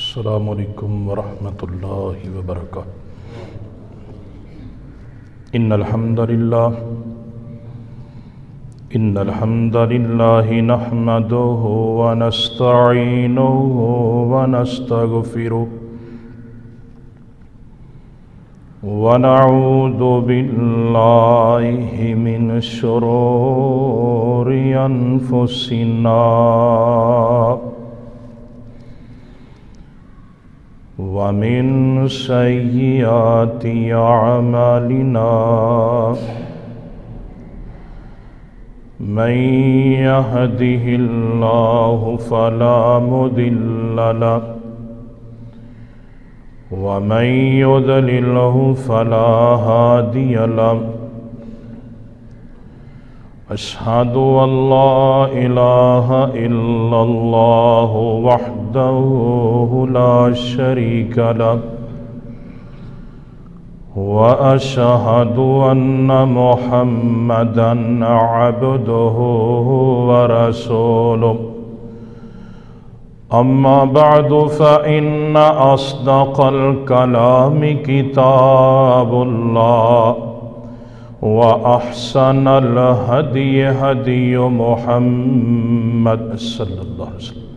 अस्सलामु अलैकुम वरहमतुल्लाहि वबरकातुहू। इन्नल हम्दलिल्लाहि नहमदुहु व नस्तईनुहु व नस्तगफिरुहु व नऊज़ु बिल्लाहि मिन शुरूरि अनफुसिना व मिन सय्यिआति अअमालिना। मन यहदिहिल्लाहु फला मुदिल्ल लहु व मन युद्लिल्हु फला हादिय लहु। अशहदु अल्ला इलाहा इल्लल्लाहु वहदहु ला शरीका लहु व अशहदु अन्न मुहम्मदन अब्दुहु व रसूलुहु। अम्मा बअदु फ़इन्न अस्दक़ल कलामि किताबुल्लाह व अहसनल हदीय हदीय मुहम्मद सल्लल्लाहु अलैहि वसल्लम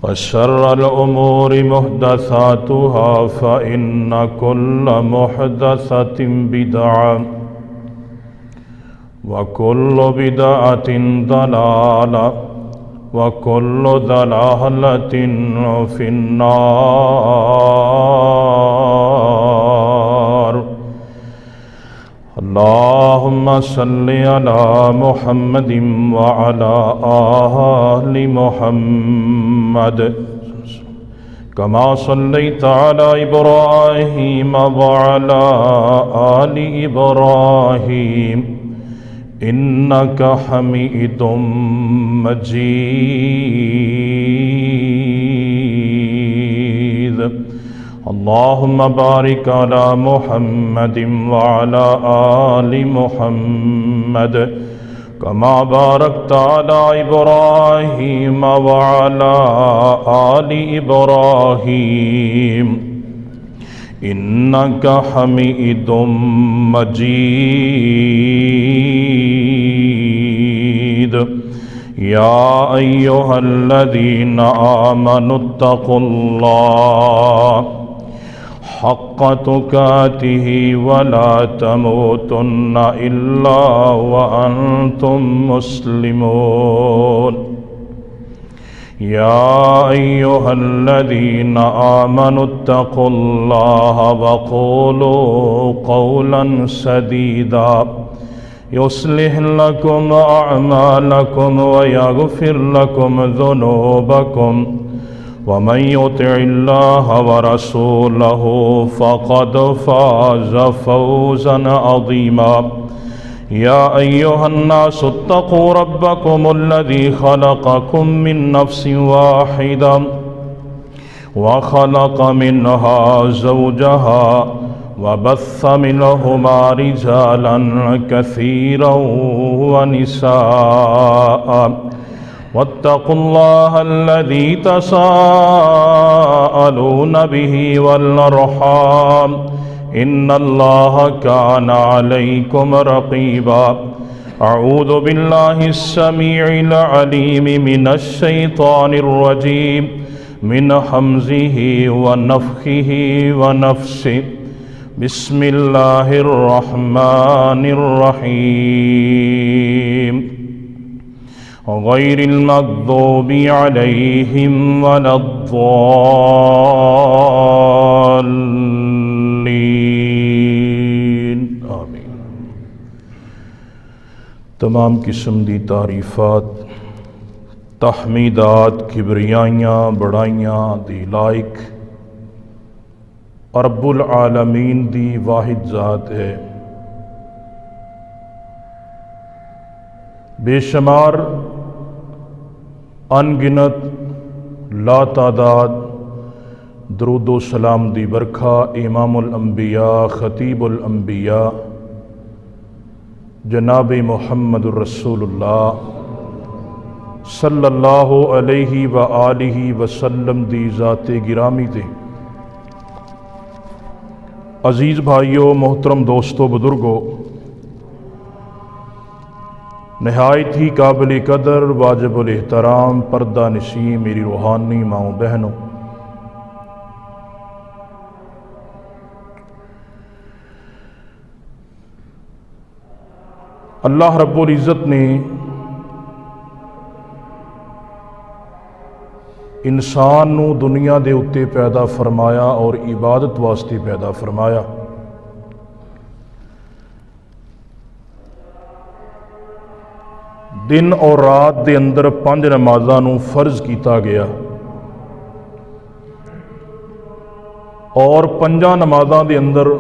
व शर्रल उमूरि मुहदसातुहा फ़इन्न कुल्ल मुहदसतिन बिदअह व कुल्लु बिदअतिन दलाला व कुल्लु दलालतिन फिन्नार। अल्लाहुम्मा सल्लि अला मुहम्मदिन व अला आलि मुहम्मद कमा सल्लैता अला इब्राहीम व अला आलि इब्राहीम इन्नका हमीदुम मजीद। अल्लाहुम्मा बारिक अला मुहम्मदिन व अला आलि मुहम्मद कमा बारकता अला इब्राहीम व अला आलि इब्राहीम इन्नका हमीदुम मजीद। या अय्युहल्लज़ीना आमनुत्तक़ुल्लाह हक़्क़ तुक़ातिही व ला तमूतुन्ना इल्ला व अंतुम मुस्लिमून। या अय्युहल्लज़ीना आमनुत्तक़ुल्लाह व क़ूलू क़ौलन सदीदा युस्लिह लकुम अअमालकुम व यग़फ़िर लकुम ज़ुनूबकुम व मन युतिइल्लाह व रसूलहु फ़क़द फ़ाज़ फ़ौज़न अज़ीमा। या अय्युहन्नासु इत्तक़ू रब्बकुमुल्लज़ी ख़लक़कुम मिन नफ़्सिन वाहिदा व ख़लक़ मिन्हा ज़ौजहा व बस्स मिनहुमा रिजालन कसीरन व निसाअ वत्तक़ुल्लाह अल्लज़ी तसाअलून बिही वल अर्हाम इन्नल्लाह काना अलैकुम रक़ीबा। अऊज़ु बिल्लाहिस समीइल अलीम मिनश शैतानिर रजीम मिन हम्ज़िही व नफ़्ख़िही व नफ़्सिही। बिस्मिल्लाहिर रहमानिर रहीम। गैरिल मग़्ज़ूबि अलैहिम वलद्दाल्लीन। आमीन। तमाम किस्म दी तारीफ़ात तहमीदात किबरियाइयाँ बड़ाइयाँ दी लायक रब्बुल आलमीन दी वाहिद ज़ात है। बेशुमार अनगिनत लातादाद दरूदो सलाम दी बरखा इमामुल अंबिया खतीबुल अंबिया जनाब मुहम्मदुर रसूलुल्लाह सल्लल्लाहु अलैहि व आलिहि वसल्लम दी ज़ाते गिरामी ते अज़ीज़ भाइयों, मोहतरम दोस्तों, बुज़ुर्गों, नहायत ही काबिल कदर वाजिबुल एहतराम पर्दा नशीं मेरी रूहानी माओ बहनों, अल्लाह रब्बुल इज़्ज़त ने इंसान नू दुनिया दे उत्ते पैदा फरमाया और इबादत वास्ते पैदा फरमाया। दिन और रात दे अंदर 5 नमाज़ां नू फर्ज किया गया और 5 नमाज़ां दे अंदर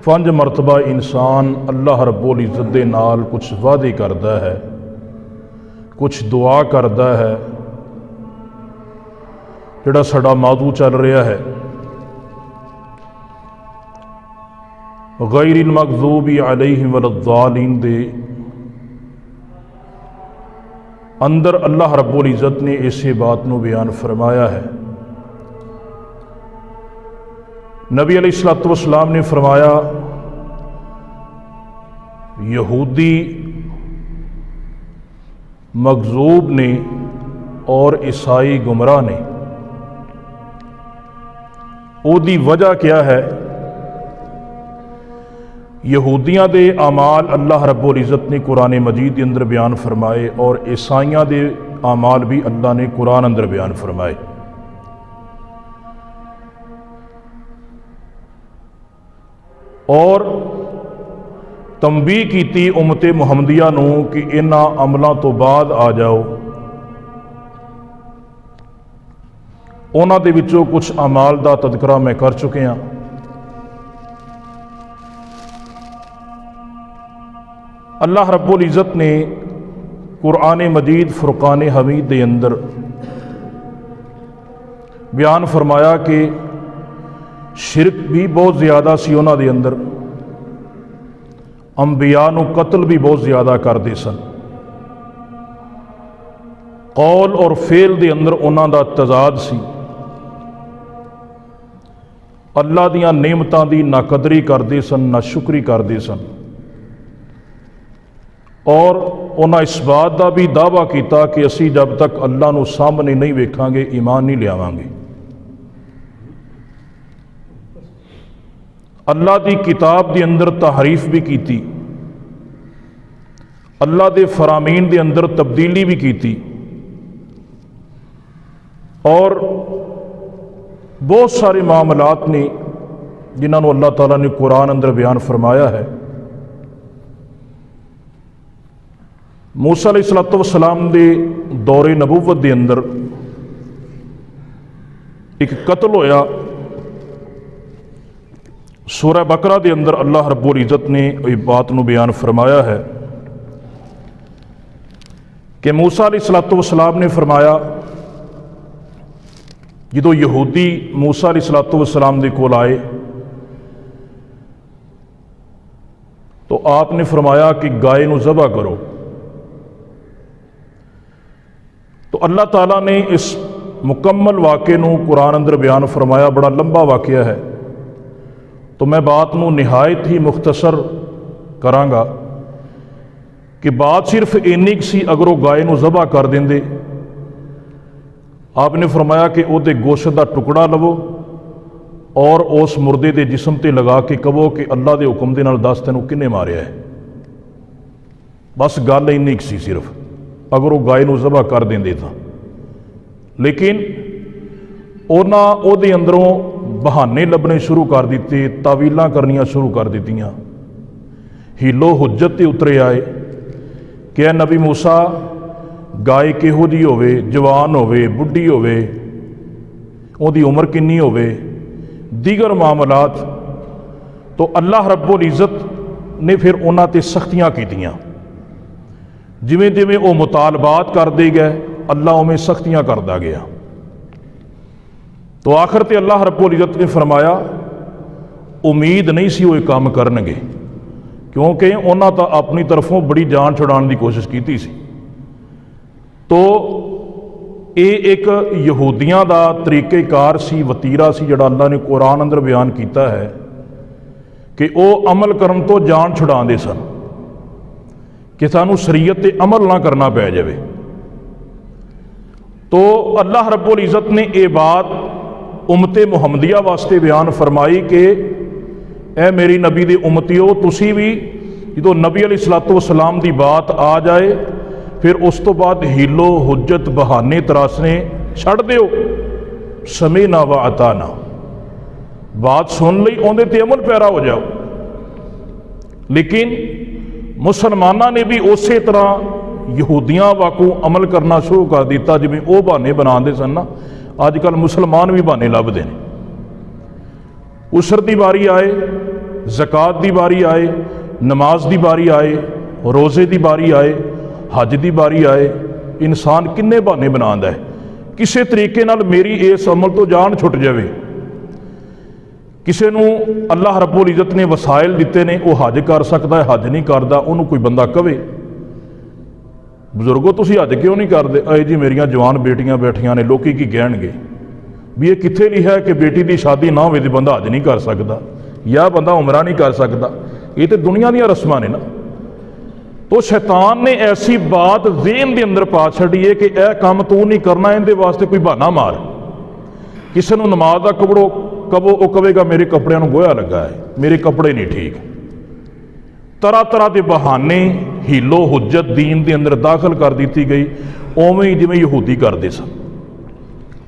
5 मरतबा इंसान अल्लाह रब्बुल इज़्ज़त दे नाल कुछ वादे करता है, कुछ दुआ करता है। जिहड़ा साडा मौजू चल रहा है गैरिल मग़ज़ूबी अलैहिम वलद्दालीन दे अंदर अल्लाह रब्बुल इज़्ज़त ने इसे बात को बयान फरमाया है। नबी अलैहिस्सलातु वस्सलाम ने फरमाया, यहूदी मग़ज़ूब ने और ईसाई गुमराह ने। ओदी वजह क्या है? यहूदियां दे आमाल अल्लाह रब्बुल इज़्ज़त ने कुरान मजीद के अंदर बयान फरमाए और ईसाइयां दे आमाल भी अल्लाह ने कुरान अंदर बयान फरमाए। और तंबीह कीती उम्मते मुहम्मदिया नू कि इन्हां अमलों तो बाद आ जाओ। उन्हां दे विचों कुछ अमाल दा तज़किरा मैं कर चुके हाँ। अल्लाह रब्बुल इज़्ज़त ने कुरान मजीद फुरकान हमीद दे अंदर बयान फरमाया कि शिरक भी बहुत ज़्यादा सी उन्हां दे अंदर, अंबिया नू कत्ल भी बहुत ज़्यादा करते सन, कौल और फेल दे अंदर उन्हां दा तजाद सी, अल्लाह दियां नेमतां दी नाकदरी करते सन, नाशुक्री करते सन और उन्हें इस बात का भी दावा किया कि असी जब तक अल्लाह नू सामने नहीं वेखांगे ईमान नहीं लियावांगे। अल्लाह की किताब के अंदर तहरीफ भी की, अल्लाह के फरामीन के अंदर तब्दीली भी की और बहुत सारे मामलात ने जिन्होंने अल्लाह ताला ने कुरान अंदर बयान फरमाया है। मूसा अलैहिस्सलातु वस्सलाम दे दौरे नबूवत के अंदर एक कत्ल होया। सूरह बकरा के अंदर अल्लाह रब्बुल इज़्ज़त ने इस बात को बयान फरमाया है कि मूसा अलैहिस्सलातु वस्सलाम ने फरमाया, जो यहूदी मूसा अलैहिस्सलातु वस्सलाम दे कोल आए तो आपने फरमाया कि गाय नू ज़बह करो। तो अल्लाह ताला ने इस मुकम्मल वाक़े नू कुरान अंदर बयान फरमाया। बड़ा लंबा वाक़या है तो मैं बात नू निहायत ही मुख्तसर करांगा कि बात सिर्फ इन्नी सी, अगर वो गाय नू ज़बह कर देंदे, आपने फरमाया कि उहदे गोश्त का टुकड़ा लवो और उस मुर्दे के जिस्म ते लगा के कहो कि अल्लाह के हुक्म दे नाल दस तैनूं किन्ने मारिया है। बस गल इन्नी सी सिर्फ, अगर वो गाय नू ज़बह कर देंदे तां। लेकिन उन्हां उहदे अंदरों बहाने लभने शुरू कर दिते, तावीलां करनियां शुरू कर दित्तियां, हीलो हुज्जत ते उतरे आए कि ऐ नबी मूसा, गाय किहो जी होवे, जवान होवे, बुढ़ी होवे, उहदी उम्र किन्नी होवे, दीगर मामलात। तो अल्लाह रब्बुल इज़्ज़त ने फिर उन्हां ते सख्तियां कीतियां। जिवें जिवें वो मुतालबात करते गए अल्लाह उमें सख्तियां करता गया। तो आखिर ते अल्लाह रब्बुल इज़्ज़त ने फरमाया, उम्मीद नहीं सी वो काम करनगे, क्योंकि उन्हां तां अपनी तरफों बड़ी जान छुड़ाने की कोशिश की सी। तो ये एक यहूदियों का तरीक़ेकार सी, वतीरा सी, जिहड़ा अल्लाह ने कुरान अंदर बयान किया है कि वह अमल करन तो जान छुड़ाते सन कि सानू शरीयत ते अमल ना करना पै जाए। तो अल्लाह रब्बुल इज़्ज़त ने यह बात उम्मते मुहम्मदिया वास्ते बयान फरमाई कि ए मेरी नबी दे उम्मतियो, तुसी भी जो नबी अलैहिस्सलातु वस्सलाम की बात आ जाए फिर उस तो बाद हीलो हुज्जत बहाने तरासने छड़ दिओ। समय ना व अताना, बात सुन ली उहदे ते अमल पैरा हो जाओ। लेकिन मुसलमाना ने भी उस तरह यहूदियां वाकू अमल करना शुरू कर दिता जिवें वो बहाने बनाते सन ना। अजकल मुसलमान भी बहाने लभदे ने। उसर की बारी आए, ज़कात की बारी आए, नमाज की बारी आए, रोज़े की बारी आए, हज की बारी आए, इंसान किन्ने बहाने बनाता है। किसी तरीके नाल मेरी इस अमल तो जान छुट जाए। किसी नूं अल्लाह रब्बुल इज़्ज़त ने वसाइल दिते ने, वह हज कर सकता है, हज नहीं करता, उन्होंने कोई बंदा कहे बजुर्गो तुसीं हज क्यों नहीं करते? अरे जी मेरिया जवान बेटियां बैठियां ने, लोग की कहणगे भी ये कित्थे लिखा है कि बेटी की शादी ना होवे ते बंदा हज नहीं कर सकता या बंदा उमरा नहीं कर सकता। ये तो दुनिया दी रस्मां ने ना। तो शैतान ने ऐसी बात ज़हन के अंदर पा छड़ी है कि यह काम तू नहीं करना, इहदे वास्ते कोई बहाना मार। किसी को नमाज का कपड़ो कवो, वह कहेगा मेरे कपड़िਆਂ ਨੂੰ गोया लगा है, मेरे कपड़े नहीं ठीक। तरह तरह के बहाने हीलो हुज्जत दीन के अंदर दाखिल कर दी गई, उवें ही जिवें यहूदी करते सन।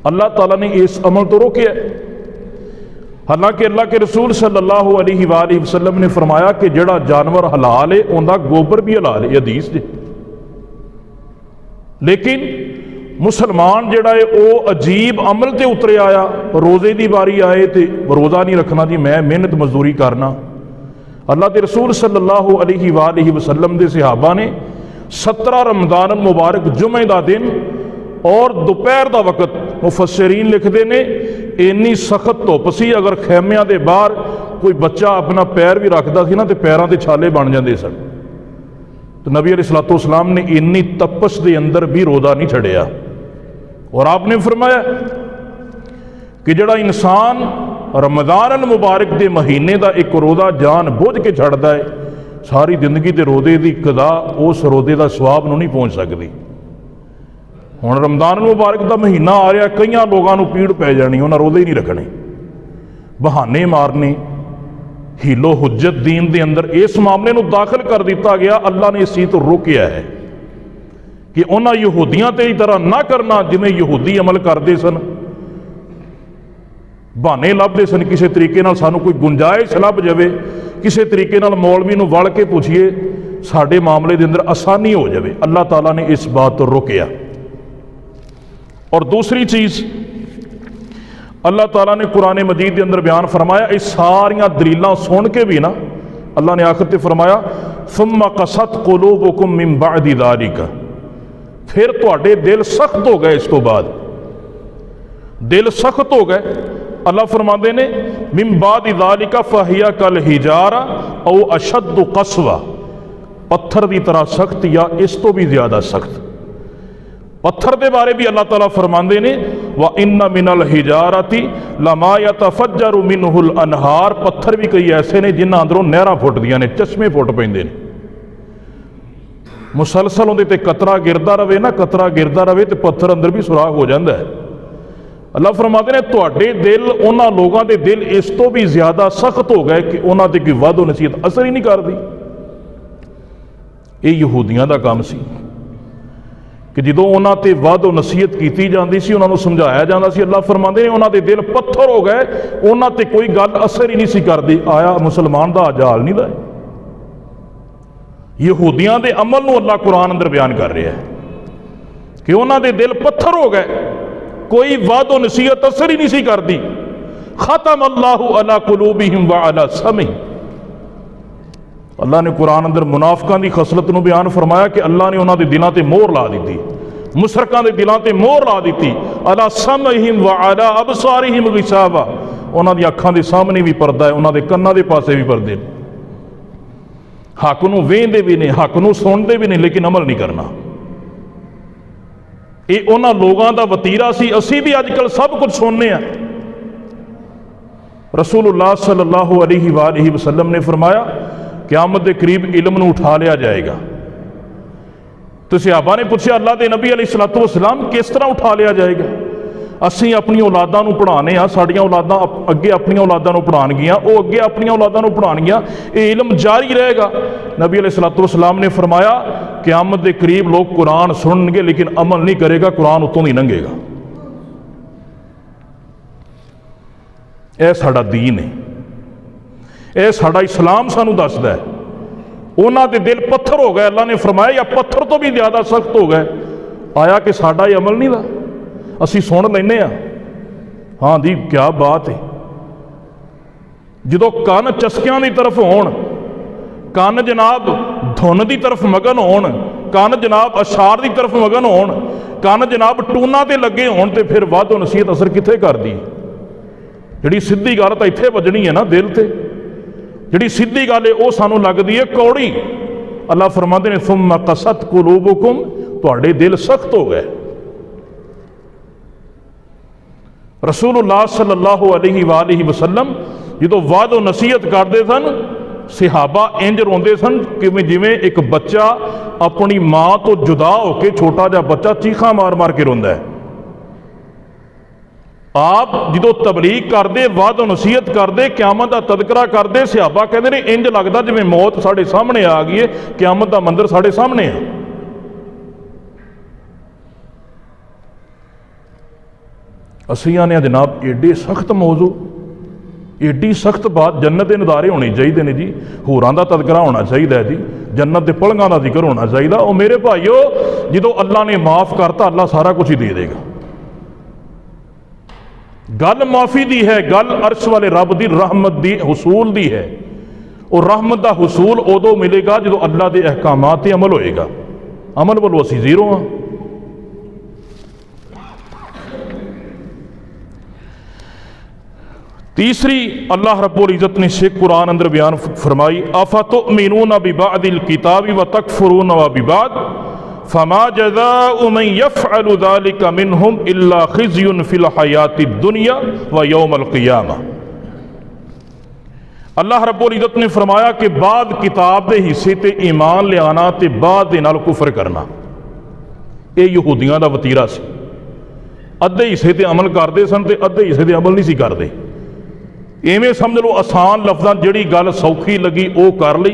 अल्लाह ताला ने इस अमल तो रोकिया। हालांकि अल्लाह के रसूल सल्लल्लाहु अलैहि वसल्लम ने फरमाया कि जिहड़ा जानवर हलाल है उनका गोबर भी हलाल है, हदीस जे। लेकिन मुसलमान जिहड़ा है वह अजीब अमल ते उतरे आया। रोज़े की बारी आए तो रोज़ा नहीं रखना जी, मैं मेहनत मजदूरी करना। अल्लाह के रसूल सल्लल्लाहु अलैहि वसल्लम के सहाबा ने 17 रमज़ान मुबारक जुमे का दिन और दोपहर का वक़्त, मुफस्सिरीन लिखते हैं इन्नी सख्त धुप सी, अगर खैमिया के बाहर कोई बच्चा अपना पैर भी रखता सी ना तो पैरों के छाले बन जाते सन। तो नबी अलैहिस्सलातु वस्सलाम ने इन्नी तपश के अंदर भी रोज़ा नहीं छड़िया। और आपने फरमाया कि जिहड़ा इंसान रमज़ान अल मुबारक के महीने का एक रोज़ा जान बुझ के छड़ता है, सारी जिंदगी के रोज़े की कदा उस रोज़े का सवाब नहीं पहुँच सकती। हुण रमज़ान मुबारक का महीना आ रहा, कई लोगों को पीड़ पै जानी, उन्हें रोज़े ही नहीं रखने, बहाने मारने, हीलो हुज्जत दीन के अंदर इस मामले को दाखिल कर दिता गया। अल्लाह ने इस चीज़ तो रोकिया है कि उन्होंने यहूदियों ते तरह ना करना जिवें यहूदी अमल करते सन, बहाने लभदे सन। किसी तरीके नाल सानू कोई गुंजाइश लभ जाए, किसी तरीके नाल मौलवी नूं वल के पूछिए, साडे मामले के अंदर आसानी हो जाए। अल्लाह ताला ने इस बात तो रोकिया। और दूसरी चीज़ अल्लाह ताला ने कुरान मजीद के अंदर बयान फरमाया, इस सारियां दलीलां सुन के भी ना अल्लाह ने आखिर ते फरमाया सुम्मा कसत कुलूबुकुम मिन बअदि ज़ालिका, फिर तुहाडे दिल सख्त हो गए। इस तो बाद दिल सख्त हो गए। अल्लाह फरमाते ने मिन बअदि ज़ालिका फहिया कल हिजारा औ अशद्दु कसवा, पत्थर की तरह सख्त या इस तो भी ज़्यादा सख्त। पत्थर के बारे भी अल्लाह ताला फरमाते ने व इन्ना मिनल हिजारती लमा यतफज्जरु मिनहुल अनहार, पत्थर भी कई ऐसे ने जिन्हां अंदरों नहरां फुटदियां ने, चश्मे फुट पैंदे ने। मुसलसल उहदे ते कतरा गिरदा रहे ना, कतरा गिरदा रहे तो पत्थर अंदर भी सुराख हो जाता है। अल्लाह फरमाते ने तुहाडे दिल उन्हां लोगों के दिल इस तो भी ज्यादा सख्त हो गए कि उन्हां ते कोई वादो नसीहत असर ही नहीं करती। ये यहूदियों का काम सी कि जो उन्हां ते वादो नसीहत की जाती सी, उन्होंने समझाया जाता सी, अल्लाह फरमाते हैं उन्हां दे दिल पत्थर हो गए, उन्हां ते कोई गल असर ही नहीं सी करती। आया मुसलमान का हाल नहीं लाए। यहूदियों के अमल नूं अल्लाह कुरान अंदर बयान कर रहा है कि उन्हां दे दिल पत्थर हो गए, कोई वादो नसीहत असर ही नहीं सी करती। खतम अल्लाहु अला कुलूबिहिम व अला समिहिम, अल्लाह ने कुरान अंदर मुनाफिकां दी खसलत नूं बयान फरमाया कि अल्लाह ने उन्हां दे दिलां ते मोहर ला दी, मुशरकां दे दिलां ते मोहर ला दी। अला समहिम व अला अबसारिहिम गिशावा, उन्हां दी अखां दे सामने भी पर्दा है, उन्हां दे कन्नां दे पासे भी पर्दे ने। हक नूं वेंदे भी ने, हक नूं सुणदे भी ने, लेकिन अमल नहीं करना। ये उन्हां लोगों का वतीरा सी। असी भी अजकल सब कुछ सुनने आ। रसूलुल्लाह सल्लल्लाहु अलैहि वसल्लम ने फरमाया क़यामत के करीब इल्म नूं उठा लिया जाएगा। तो सहाबा ने पूछा अल्लाह के नबी अलैहिस्सलातु वस्सलाम किस तरह उठा लिया जाएगा? असीं अपनी औलादां नूं पढ़ाने आ, साडियां औलादां अगे अपनी औलादां नूं पढ़ाणगियां, वो अगे अपनी औलादां नूं पढ़ाणगियां, ये इल्म जारी रहेगा। नबी अलैहिस्सलातु वस्सलाम ने फरमाया क़यामत के करीब लोग कुरान सुनणगे लेकिन अमल नहीं करेगा, कुरान उत्तों नहीं लंघेगा। यह साडा दीन है, यह साडा इस्लाम सानू दसदा है। उन्हां दे दिल पत्थर हो गए, अल्लाह ने फरमाया या पत्थर तो भी ज़्यादा सख्त हो गए। आया कि साडा ये अमल नहीं दा, असी सुन लैने आ, हाँ जी क्या बात है। जो कन चस्कियां की तरफ होण, कन जनाब धुन की तरफ मगन होण, कन जनाब अशार की तरफ मगन होण, कन जनाब टूना ते लगे होण, तो फिर वाधो नसीहत असर कित्थे करदी? जिहड़ी सीधी गल तो इत्थे वजनी है ना दिल ते, जिहड़ी सीधी गल है वह सानू लगदी है कौड़ी। अल्लाह फरमाते ने सुम्मा कसत कुलूबुकुम, तुहाडे दिल सख्त हो गए। रसूलुल्लाह सल्लल्लाहु अलैहि वसल्लम जो वादो नसीहत करते सन, सहाबा इंज रोंदे सन कि जिवें एक बच्चा अपनी मां तो जुदा होकर, छोटा जा बच्चा चीखा मार मार के रोंदा है। आप जो तबलीग करते, वादो नसीहत करते, क़यामत का तदकरा करते, सहाबा कहते ने इंज लगता जिवें मौत साढ़े सामने आ गई है, क़यामत का मंदिर साढ़े सामने है। असीं आने जनाब एडे सख्त मौजू, एडी सख्त बात, जन्नत के नज़ारे होने चाहिए ने जी, होरां दा तदकरा होना चाहिए जी, जन्नत के पलंगां दा जिक्र होना चाहिए। और मेरे भाईओ जो अल्लाह ने माफ़ करता, अल्लाह सारा कुछ ही दे देगा। गल माफ़ी दी है, गल अर्श वाले रब की रहमत दी हुसूल दी है। और रहमत का हुसूल उदों मिलेगा जो अल्लाह के अहकामात ते अमल होएगा। अमल वालों असीं जीरो हाँ। तीसरी अल्लाह रब्बुल इज़्ज़त ने शेख कुरान अंदर बयान फरमाई, अफतुमिनूना बिबादिल किताबि व तकफुरूना व बिबाद फमा जज़ाउ मन यफ़अलु ज़ालिका मिनहुम इल्ला ख़िज़्युन फ़िल हयातिद दुनिया व यौमल क़ियामा। अल्लाह रब्बुल इज़्ज़त ने फरमाया कि बाद किताब के हिस्से ते ईमान लियाना ते बाद दे नाल कुफर करना, ये यहूदियों का वतीरा सी। अद्धे हिस्से ते अमल करते सन ते अद्धे हिस्से ते अमल नहीं सी करते। इवें समझ लो आसान लफ्ज़ां जिहड़ी गल सौखी लगी वो कर ली,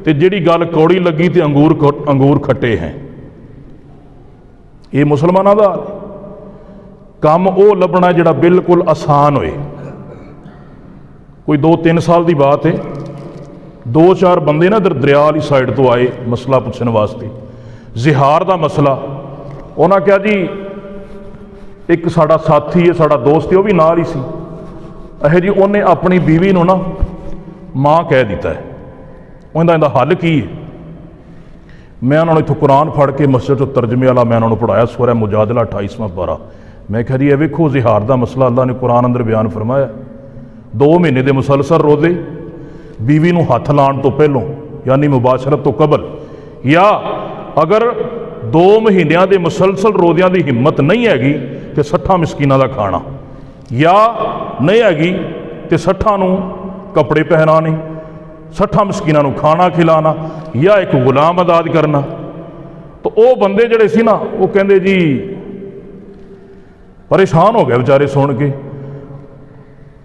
ते जिहड़ी गल कौड़ी लगी तो अंगूर खट्टे हैं। ये मुसलमानों का काम वो लभना जिहड़ा बिल्कुल आसान होए। कोई 2-3 साल की बात है, 2-4 बंदे ना इधर दरिया वाली साइड तो आए मसला पुछण वास्ते, जिहार का मसला। उन्हें कहा जी एक साडा साथी है, साडा दोस्त है, वह भी नाल ही सी, अहे जी उन्हें अपनी बीवी नूं ना मां कह दिता है। उन्हें हल की है? मैं उन्होंने इतों कुरान फड़ के मस्जिद चो तर्जमे वाला मैं उन्होंने पढ़ाया, सूरह मुजादला 28वां पारा। मैं कहा जी ये वेखो जिहार का मसला अल्लाह ने कुरान अंदर बयान फरमाया, 2 महीने के मुसलसल रोजे, बीवी नूं हथ लाण तो पहलों यानी मुबाशरत तो कबल, या अगर 2 महीनों के मुसलसल रोज़ियां की हिम्मत नहीं हैगी तो 60 मिसकीनां का खाना, या नहीं हैगी तो 60 नूं कपड़े पहनाने, 60 मिसकीनां नूं खाना खिलाना, या एक गुलाम आज़ाद करना। तो वो बंदे जिहड़े सी ना वो कहंदे जी परेशान हो गए बेचारे सुन के।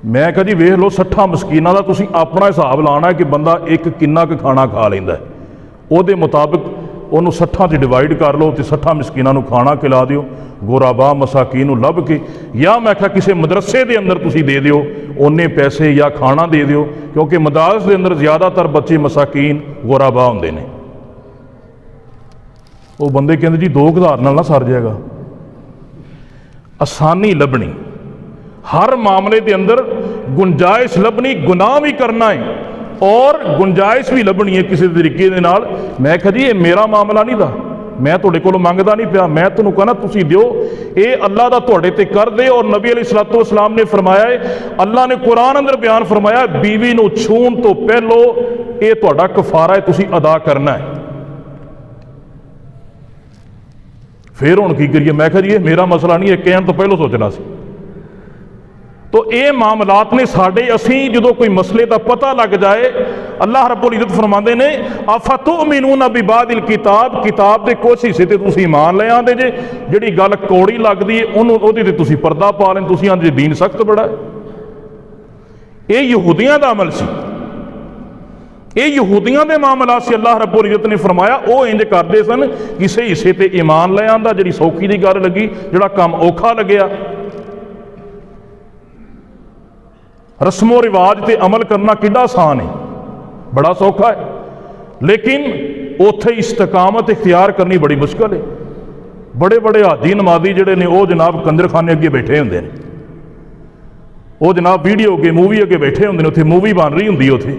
मैं कहा जी वेख लो 60 मिसकीनां दा तुसीं अपना हिसाब लाना है कि बंदा एक किन्ना क खाना खा लैंदा है, उहदे मुताबिक उन्होंने 60 च डिवाइड कर लो तो 60 मिसकीनां नूं खाना खिला दिओ, गोराबा मसाकीन नूं लभ के, या मैं क्या किसी मदरसे के अंदर तुसीं दे दिओ उन्ने पैसे या खाना दे दिओ, क्योंकि मदारस के अंदर ज़्यादातर बच्चे मसाकीन गोराबा होंदे ने। वो बंदे कहते जी 2000 नाल ना सर जाएगा। आसानी लभनी, हर मामले के अंदर गुंजाइश लभनी, गुनाह भी करना है और गुंजाइश भी लभनी है किसी तरीके दे नाल। मैं कहा जी ये मेरा मामला नहीं था, मैं तुहाडे कोलों मंगदा नहीं पिया, मैं तुहानूं कहना तुसीं दिओ, ये अल्लाह दा तुहाडे ते कर दे। और नबी अलैहिस्सलातु वस्सलाम ने फरमाया है, अल्लाह ने कुरान अंदर बयान फरमाया बीवी नूं छूण तो पहलो ये तुहाडा कफारा है, तुसीं अदा करना है। फिर हुण की करिए? मैं कहा जी ये मेरा मसला नहीं, है कहण तो पहलों सोचना सी। तो ये मामलात ने साडे, असीं जदों कोई मसले का पता लग जाए, अल्लाह रब्बुल इज़्ज़त फरमाते ने अफतुमिनूना बिबादिल किताब, किताब के कुछ हिस्से ते तुसीं ईमान ले आंदे जे, जिहड़ी गल कौड़ी लगदी है उहदे ते तुसीं पर्दा पा लें, तुसीं आंदे दीन सख्त बड़ा है। ये यहूदियां दा अमल सी, ये यहूदियां दे मामला से अल्लाह रब्बुल इज़्ज़त ने फरमाया वो इंज करते सन, किसी हिस्से ते ईमान ले आंदा, जिहड़ी सौखी दी गल लगी, जिहड़ा काम औखा लग्या। रस्मो रिवाज ते अमल करना किड्डा आसान है, बड़ा सौखा है, लेकिन उत्थे इस्तकामत इख्तियार करनी बड़ी मुश्किल है। बड़े बड़े हाजी नमाजी जिहड़े ने वो जनाब कंजरखाने अगे बैठे होंदे ने, वो जनाब वीडियो अगे मूवी अगे बैठे होंदे ने, उत्थे मूवी बन रही होंदी उत्थे,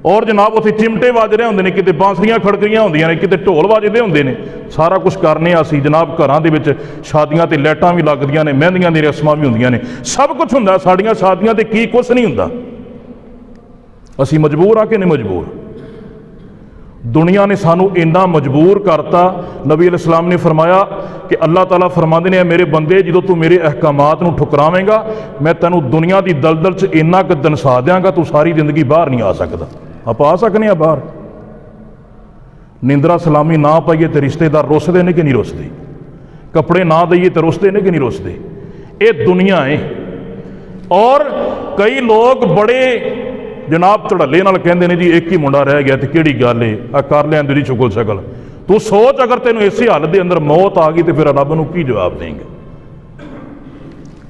और जनाब उत्थे चिमटे वज रहे होंदे ने, किते बांसुरियां खड़करियां होंदियां ने, किते ढोल वजदे होंदे ने। सारा कुछ करने असीं जनाब घरां दे विच शादियां ते लाइटां भी लगदियां ने, मेहंदियां दी रस्मां भी होंदियां ने, सब कुछ हुंदा। साडियां शादियां ते की कुछ नहीं हुंदा। असीं मजबूर आ कि नहीं मजबूर? दुनिया ने सानू इन्ना मजबूर करता। नबी अलैहिस्सलाम ने फरमाया कि अल्लाह ताला फरमाते ने, मेरे बंदे जो तू मेरे अहकामात नूं ठुकरावेंगा, मैं तैनू दुनिया की दलदल च इन्ना क दनसा देंगा, तू सारी जिंदगी बाहर नहीं आ सकता। आप आ सकने आ बाहर? निंद्रा सलामी ना पाइए तो रिश्तेदार रुसते ने कि नहीं रुसते? कपड़े ना दईए तो रुसते ने कि नहीं रुसते? ये दुनिया है। और कई लोग बड़े जनाब धड़ल्ले नाल कहंदे ने जी एक ही मुंडा रह गया तो किहड़ी गल है, आ कर लिया तेरी शुगल शकल। तू सोच, अगर तेन इस हाल के अंदर मौत आ गई तो फिर रब नूं की जवाब देंगे?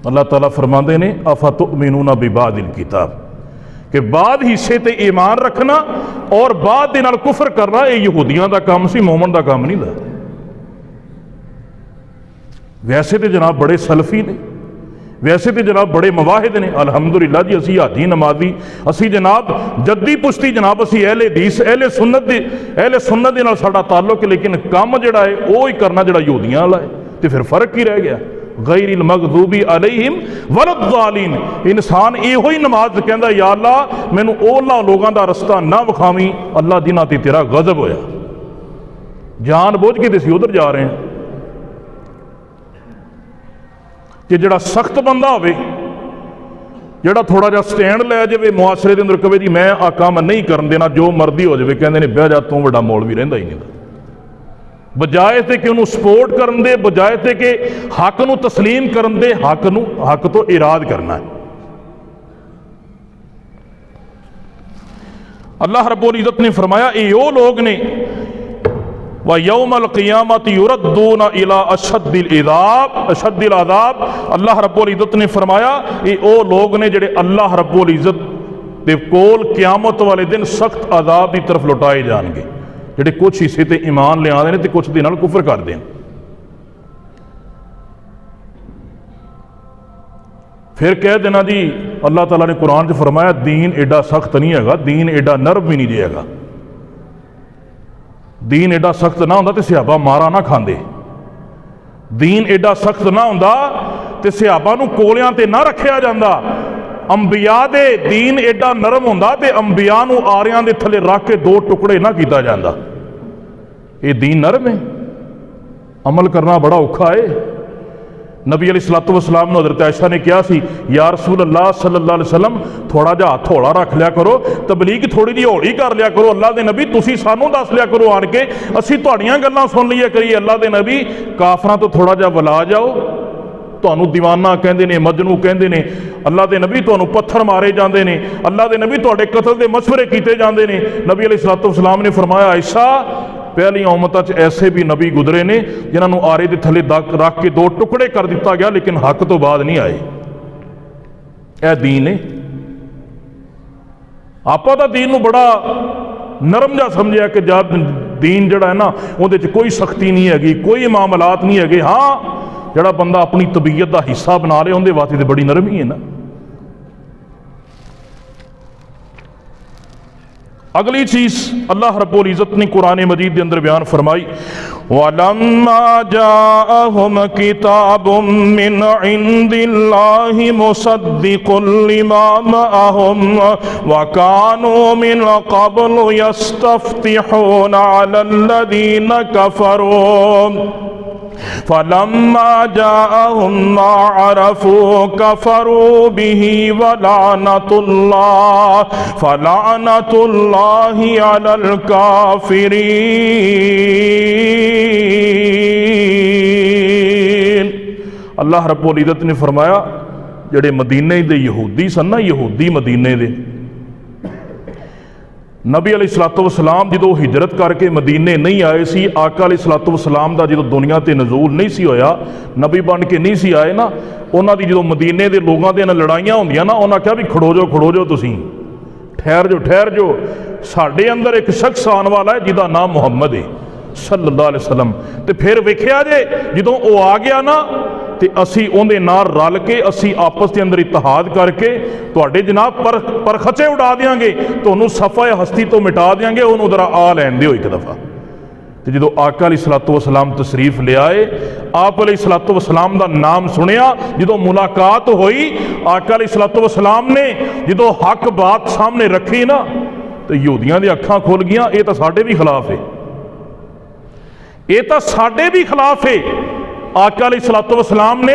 अल्लाह ताला फरमाते ने अफतुमिनूना बिबादिल किताब, कि बाद हिस्से ते ईमान रखना और बाद दे नाल कुफर करना ये यहूदियों का काम सी, मोमन का काम नहीं था। वैसे तो जनाब बड़े सलफी ने, वैसे तो जनाब बड़े मवाहिद ने, अलहमदुलिल्लाह जी। असी हाजी नमाजी, असी जनाब जद्दी पुश्ती, जनाब असी अहले हदीस अहले सुन्नत दे नाल साडा ताल्लुक है, लेकिन काम जिहड़ा है वो ही करना जिहड़ा यहूदियां वाला है, तो फिर फर्क ही रह गया। गैरिल मगदूबी अलैहिम वलद्दालीन। इंसान इहो ही नमाज कहंदा, या अल्लाह मैनू उन्हां लोगों का रस्ता ना विखावी अल्लाह जिन्हां ते तेरा गजब होया। जान बुझ के असीं उधर जा रहे हैं। कि जिहड़ा सख्त बंदा होवे, जिहड़ा थोड़ा जिहा स्टैंड लै जाए मुआशरे के अंदर, कहे जी मैं आ काम नहीं करन देना, जो मर्जी हो जाए, कहंदे ने बह जा, तू वड्डा मौलवी रहिंदा ही नहीं। बजाए थे कि उन्होंने सपोर्ट करन दे, बजाए थे कि हक नूं तस्लीम करन दे, हक तो इराद करना है। अल्लाह रब्बुल इज़्ज़त ने फरमाया ये वो लोग ने व यौमल क़ियामत युरद्दूना इला अशद्दिल अज़ाब। अल्लाह रब्बुल इज़्ज़त ने फरमाया ये वो लोग ने जिहड़े अल्लाह रब्बुल इज़्ज़त दे कोल क़यामत वाले दिन सख्त अज़ाब की तरफ लौटाए जाएंगे, जिहड़े कुछ हिस्से ते ईमान ले आंदे ने ते कुछ दे नाल कुफर करदे हैं। फिर कह देना जी अल्लाह ताला ने कुरान च फरमाया दीन एडा सख्त नहीं है, दीन एडा नरम भी नहीं जिएगा। दीन एडा सख्त ना होंदा तो सहाबा मारा ना खांदे। दीन एडा सख्त ना होंदा तो सहाबा नूं कोलियां ते ना रखिया जांदा। अंबिया दे दीन एडा नरम होंदा ते अंबिया नूं आरियां दे थले रख के दो टुकड़े ना कीता जांदा। ये दीन नरम है, अमल करना बड़ा औखा है। नबी अलैहिस्सलातु वस्सलाम ने हज़रत आयशा ने कहा सी, या रसूल अल्लाह सल्लल्लाहु अलैहि वसल्लम थोड़ा जिहा हथ हौला रख लिया करो, तबलीग थोड़ी जी हौली कर लिया करो। अल्लाह के नबी तुसीं सानू दस लिया करो आन के, असीं तुहाड़ियां गल्लां सुन लिया करिए। अल्लाह के नबी काफरां तो थोड़ा जिहा वला जाओ, तुहानू दीवाना कहंदे ने, मजनू कहंदे ने। अल्लाह के नबी तुहानू पत्थर मारे जाते हैं, अल्लाह के नबी तुहाडे कतल के मशवरे किए जाते हैं। नबी अलैहिस्सलातु वस्सलाम ने फरमाया, आयशा पहली उम्मत ऐसे भी नबी गुजरे ने जिन्होंने आरे के थले रख के दो टुकड़े कर दिता गया, लेकिन हक तो बाद नहीं आए। यह दीन है। आपां तां दीन नूं बड़ा नरम जा समझिया कि जब दीन जिहड़ा है ना उहदे च कोई सख्ती नहीं हैगी, कोई मामलात नहीं हैगे। हाँ जिहड़ा बंदा अपनी तबीयत का हिस्सा बना ले उहदे वास्ते तो बड़ी नरमी है ना। अगली चीज अल्लाह रब्बुल इज़्ज़त ने कुरान मजीद के अंदर बयान फरमाई, वलम्मा जाअहुम किताबुम मिन इंदिल्लाहि मुसद्दिकुल लिमा मअहुम व कानू मिन क़ब्लु यस्तफ्तिहूना अलल्लज़ीना कफ़रू। फलम्मा जाअहुम मा अरफू कफरू बिही फलानतुल्लाहि अलल काफिरीन। अल्लाह रब्बुल इज़्ज़त ने फरमाया जेड़े मदीने दे यहूदी सन ना, यहूदी मदीने दे नबी अलैहिस्सलातु वस्सलाम जो हिजरत करके मदीने नहीं आए सी, आका अलैहिस्सलातु वस्सलाम दा जो दुनिया ते नज़ूल नहीं सी होया, नबी बन के नहीं सी आए ना, उन्हां दी जो मदीने दे लोगों दे लड़ाइयां होंदियां ना, उन्हां कहा भी खड़ो जाओ तुसीं, ठहर जाओ, साडे अंदर एक शख्स आने वाला है जिहदा नाम मुहम्मद है सल्लल्लाहु अलैहि वसल्लम। तो फिर वेखिया जे जदों वो आ गया ना, तो असी उहदे नाल रल के असी आपस के अंदर इतिहाद करके तुहाडे जनाब पर खचे उड़ा देंगे, तुहानूं सफ़ा हस्ती तो मिटा देंगे, उन्होंने जरा आ लैन दिओ एक दफ़ा। तो जो आका अलैहिस्सलातु वस्सलाम तशरीफ ले आए, आप अलैहिस्सलातु वस्सलाम का नाम सुनिया, जो मुलाकात हुई आका अलैहिस्सलातु वस्सलाम ने जो हक बात सामने रखी ना, तो यहूदियों दी अखां खुल गईयां, ये तो साडे भी खिलाफ है, ये तो साडे भी खिलाफ है। आका अलैहिस्सलातु वस्सलाम ने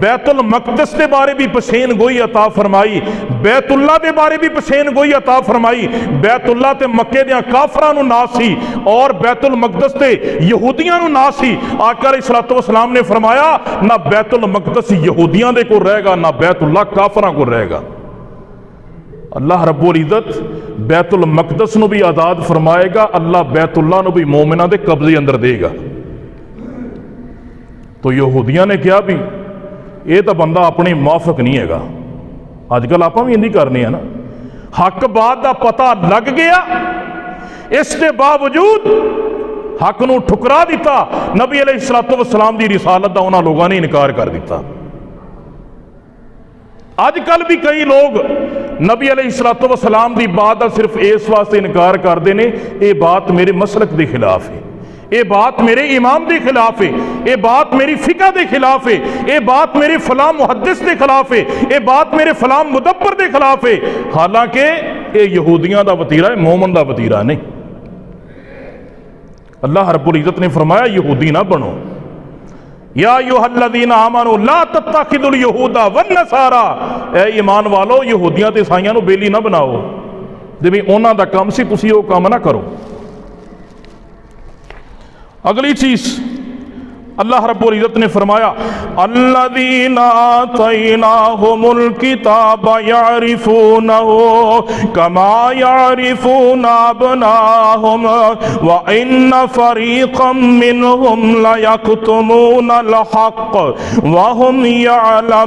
बैतुल मक़दस के बारे भी पशेन गोई अता फरमाई, बैतुल्ला के बारे भी पशेन गोई अता फरमाई। बैतुल्ला ते मक्के दियां काफरां नूं ना सी और बैतुल मक़दस ते यहूदियां नूं ना सी। आका अलैहिस्सलातु वस्सलाम ने फरमाया ना बैतुल मक़दस यहूदियां दे कोल रहेगा, ना बैतुल्ला काफरां कोल रहेगा। अल्लाह रब्बुल इज़्ज़त बैतुल मक़दस नूं भी आज़ाद फरमाएगा, अल्लाह बैतुल्ला नूं भी मोमिनां दे कब्जे अंदर देगा। तो यहूदियां ने कहा भी ये तो बंदा अपने मुआफिक नहीं है। अजकल आप भी इंदी करने हैं ना, हक बात का पता लग गया, इसके बावजूद हक नूं ठुकरा दिता। नबी अलैहिस्सलातु वस्सलाम की रिसालत का उन्होंने लोगों ने इनकार कर दिता। अजकल भी कई लोग नबी अलैहिस्सलातु वस्सलाम की बात का सिर्फ इस वास्ते इनकार करते हैं, ये बात मेरे मसलक के खिलाफ है, ये बात मेरे इमाम के खिलाफ है, ये बात मेरी फिका के खिलाफ है, ये बात मेरे फलां मुहद्दिस के खिलाफ है, ये बात मेरे फलां मुदब्बर के खिलाफ है। हालांकि ये यहूदियों का वतीरा है, मोमन का वतीरा नहीं। अल्लाह रब्बुल इज़्ज़त ने फरमाया यहूदी ना बनो, या अय्युहल्लज़ीना आमनू ला तत्तखिदुल यहूदा वन नसारा, ए ईमान वालो यहूदियां ते ईसाइयां नूं बेली ना बनाओ, जिवें उन्हां दा काम सी तुसीं ओह काम ना करो। अगली चीज अल्लाह रब्बुल इज़्ज़त ने फरमाया अल्लज़ीना आतैनाहुमुल किताबा यअरिफूनहु कमा यअरिफूना अबनाहुम व इन्न फरीक़म मिनहुम लयक्तुमूनल हक़्क़ व हुम यअलमून।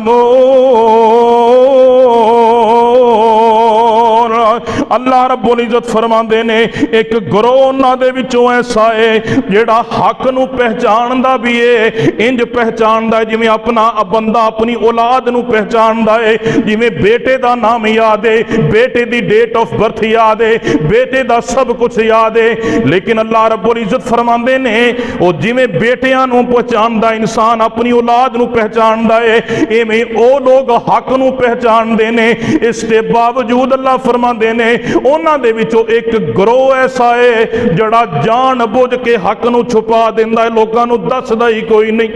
अल्लाह रब्बुल इज़्ज़त फरमाते ने एक गिरोह उन्हां दे विचों ऐसा है जिहड़ा हक नूं पहचानदा भी इंज पहचानदा है जिवें अपना बंदा अपनी औलाद नूं पहचानदा है, जिवें बेटे का नाम याद है, बेटे की डेट ऑफ बर्थ याद है, बेटे का सब कुछ याद है। लेकिन अल्लाह रब्बुल इज़्ज़त फरमाते ने वो जिवें बेटियां नूं पहचानदा इंसान अपनी औलाद नूं पहचानदा है, इवें वो लोग हक नूं पहचानदे ने। इसके बावजूद अल्लाह फरमाते ने उन्हां दे विचों एक गिरोह ऐसा है जिहड़ा जान बुझ के हक नूं छुपा दिंदा है, लोकां नूं दसदा ही कोई नहीं।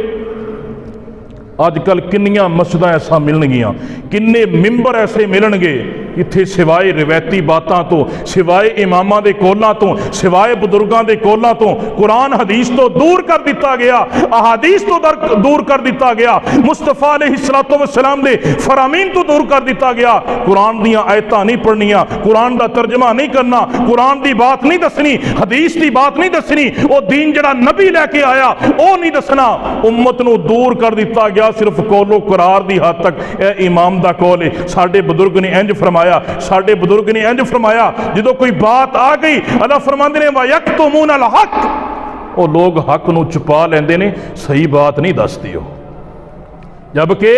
अजकल किन्नियां मस्जिदां ऐसा मिलणगियां, किन्ने मिंबर ऐसे मिलणगे इत्थे सिवाय रिवायती बातों तो, सिवाय इमामां दे कोलां तो, सिवाय बुजुर्गां दे कोलां तो कुरान हदीस तो दूर कर दिता गया, अहादीस तो दूर कर दिता गया, मुस्तफा अलैहिस्सलातु वस्सलाम दे फरामीन तो दूर कर दिता गया। कुरान दीयां आयतां नहीं पढ़नियां, कुरान दा तर्जमा नहीं करना, कुरान दी बात नहीं दसनी, हदीस दी बात नहीं दसनी, वो दीन जिहड़ा नबी लैके आया वो नहीं दसना। उम्मत नूं दूर कर दिता गया सिर्फ कौलो करार दी हद तक। यह इमाम दा कौल है, साडे बुजुर्ग ने इंज फरमाया, साडे बुजुर्ग ने इंज फरमाया, जो कोई बात आ गई अल्लाह फरमांदे ने वयक्तुमूनल हक, वो लोग हक नूं छुपा लेंदे ने, सही बात नहीं दसदे हो। जबकि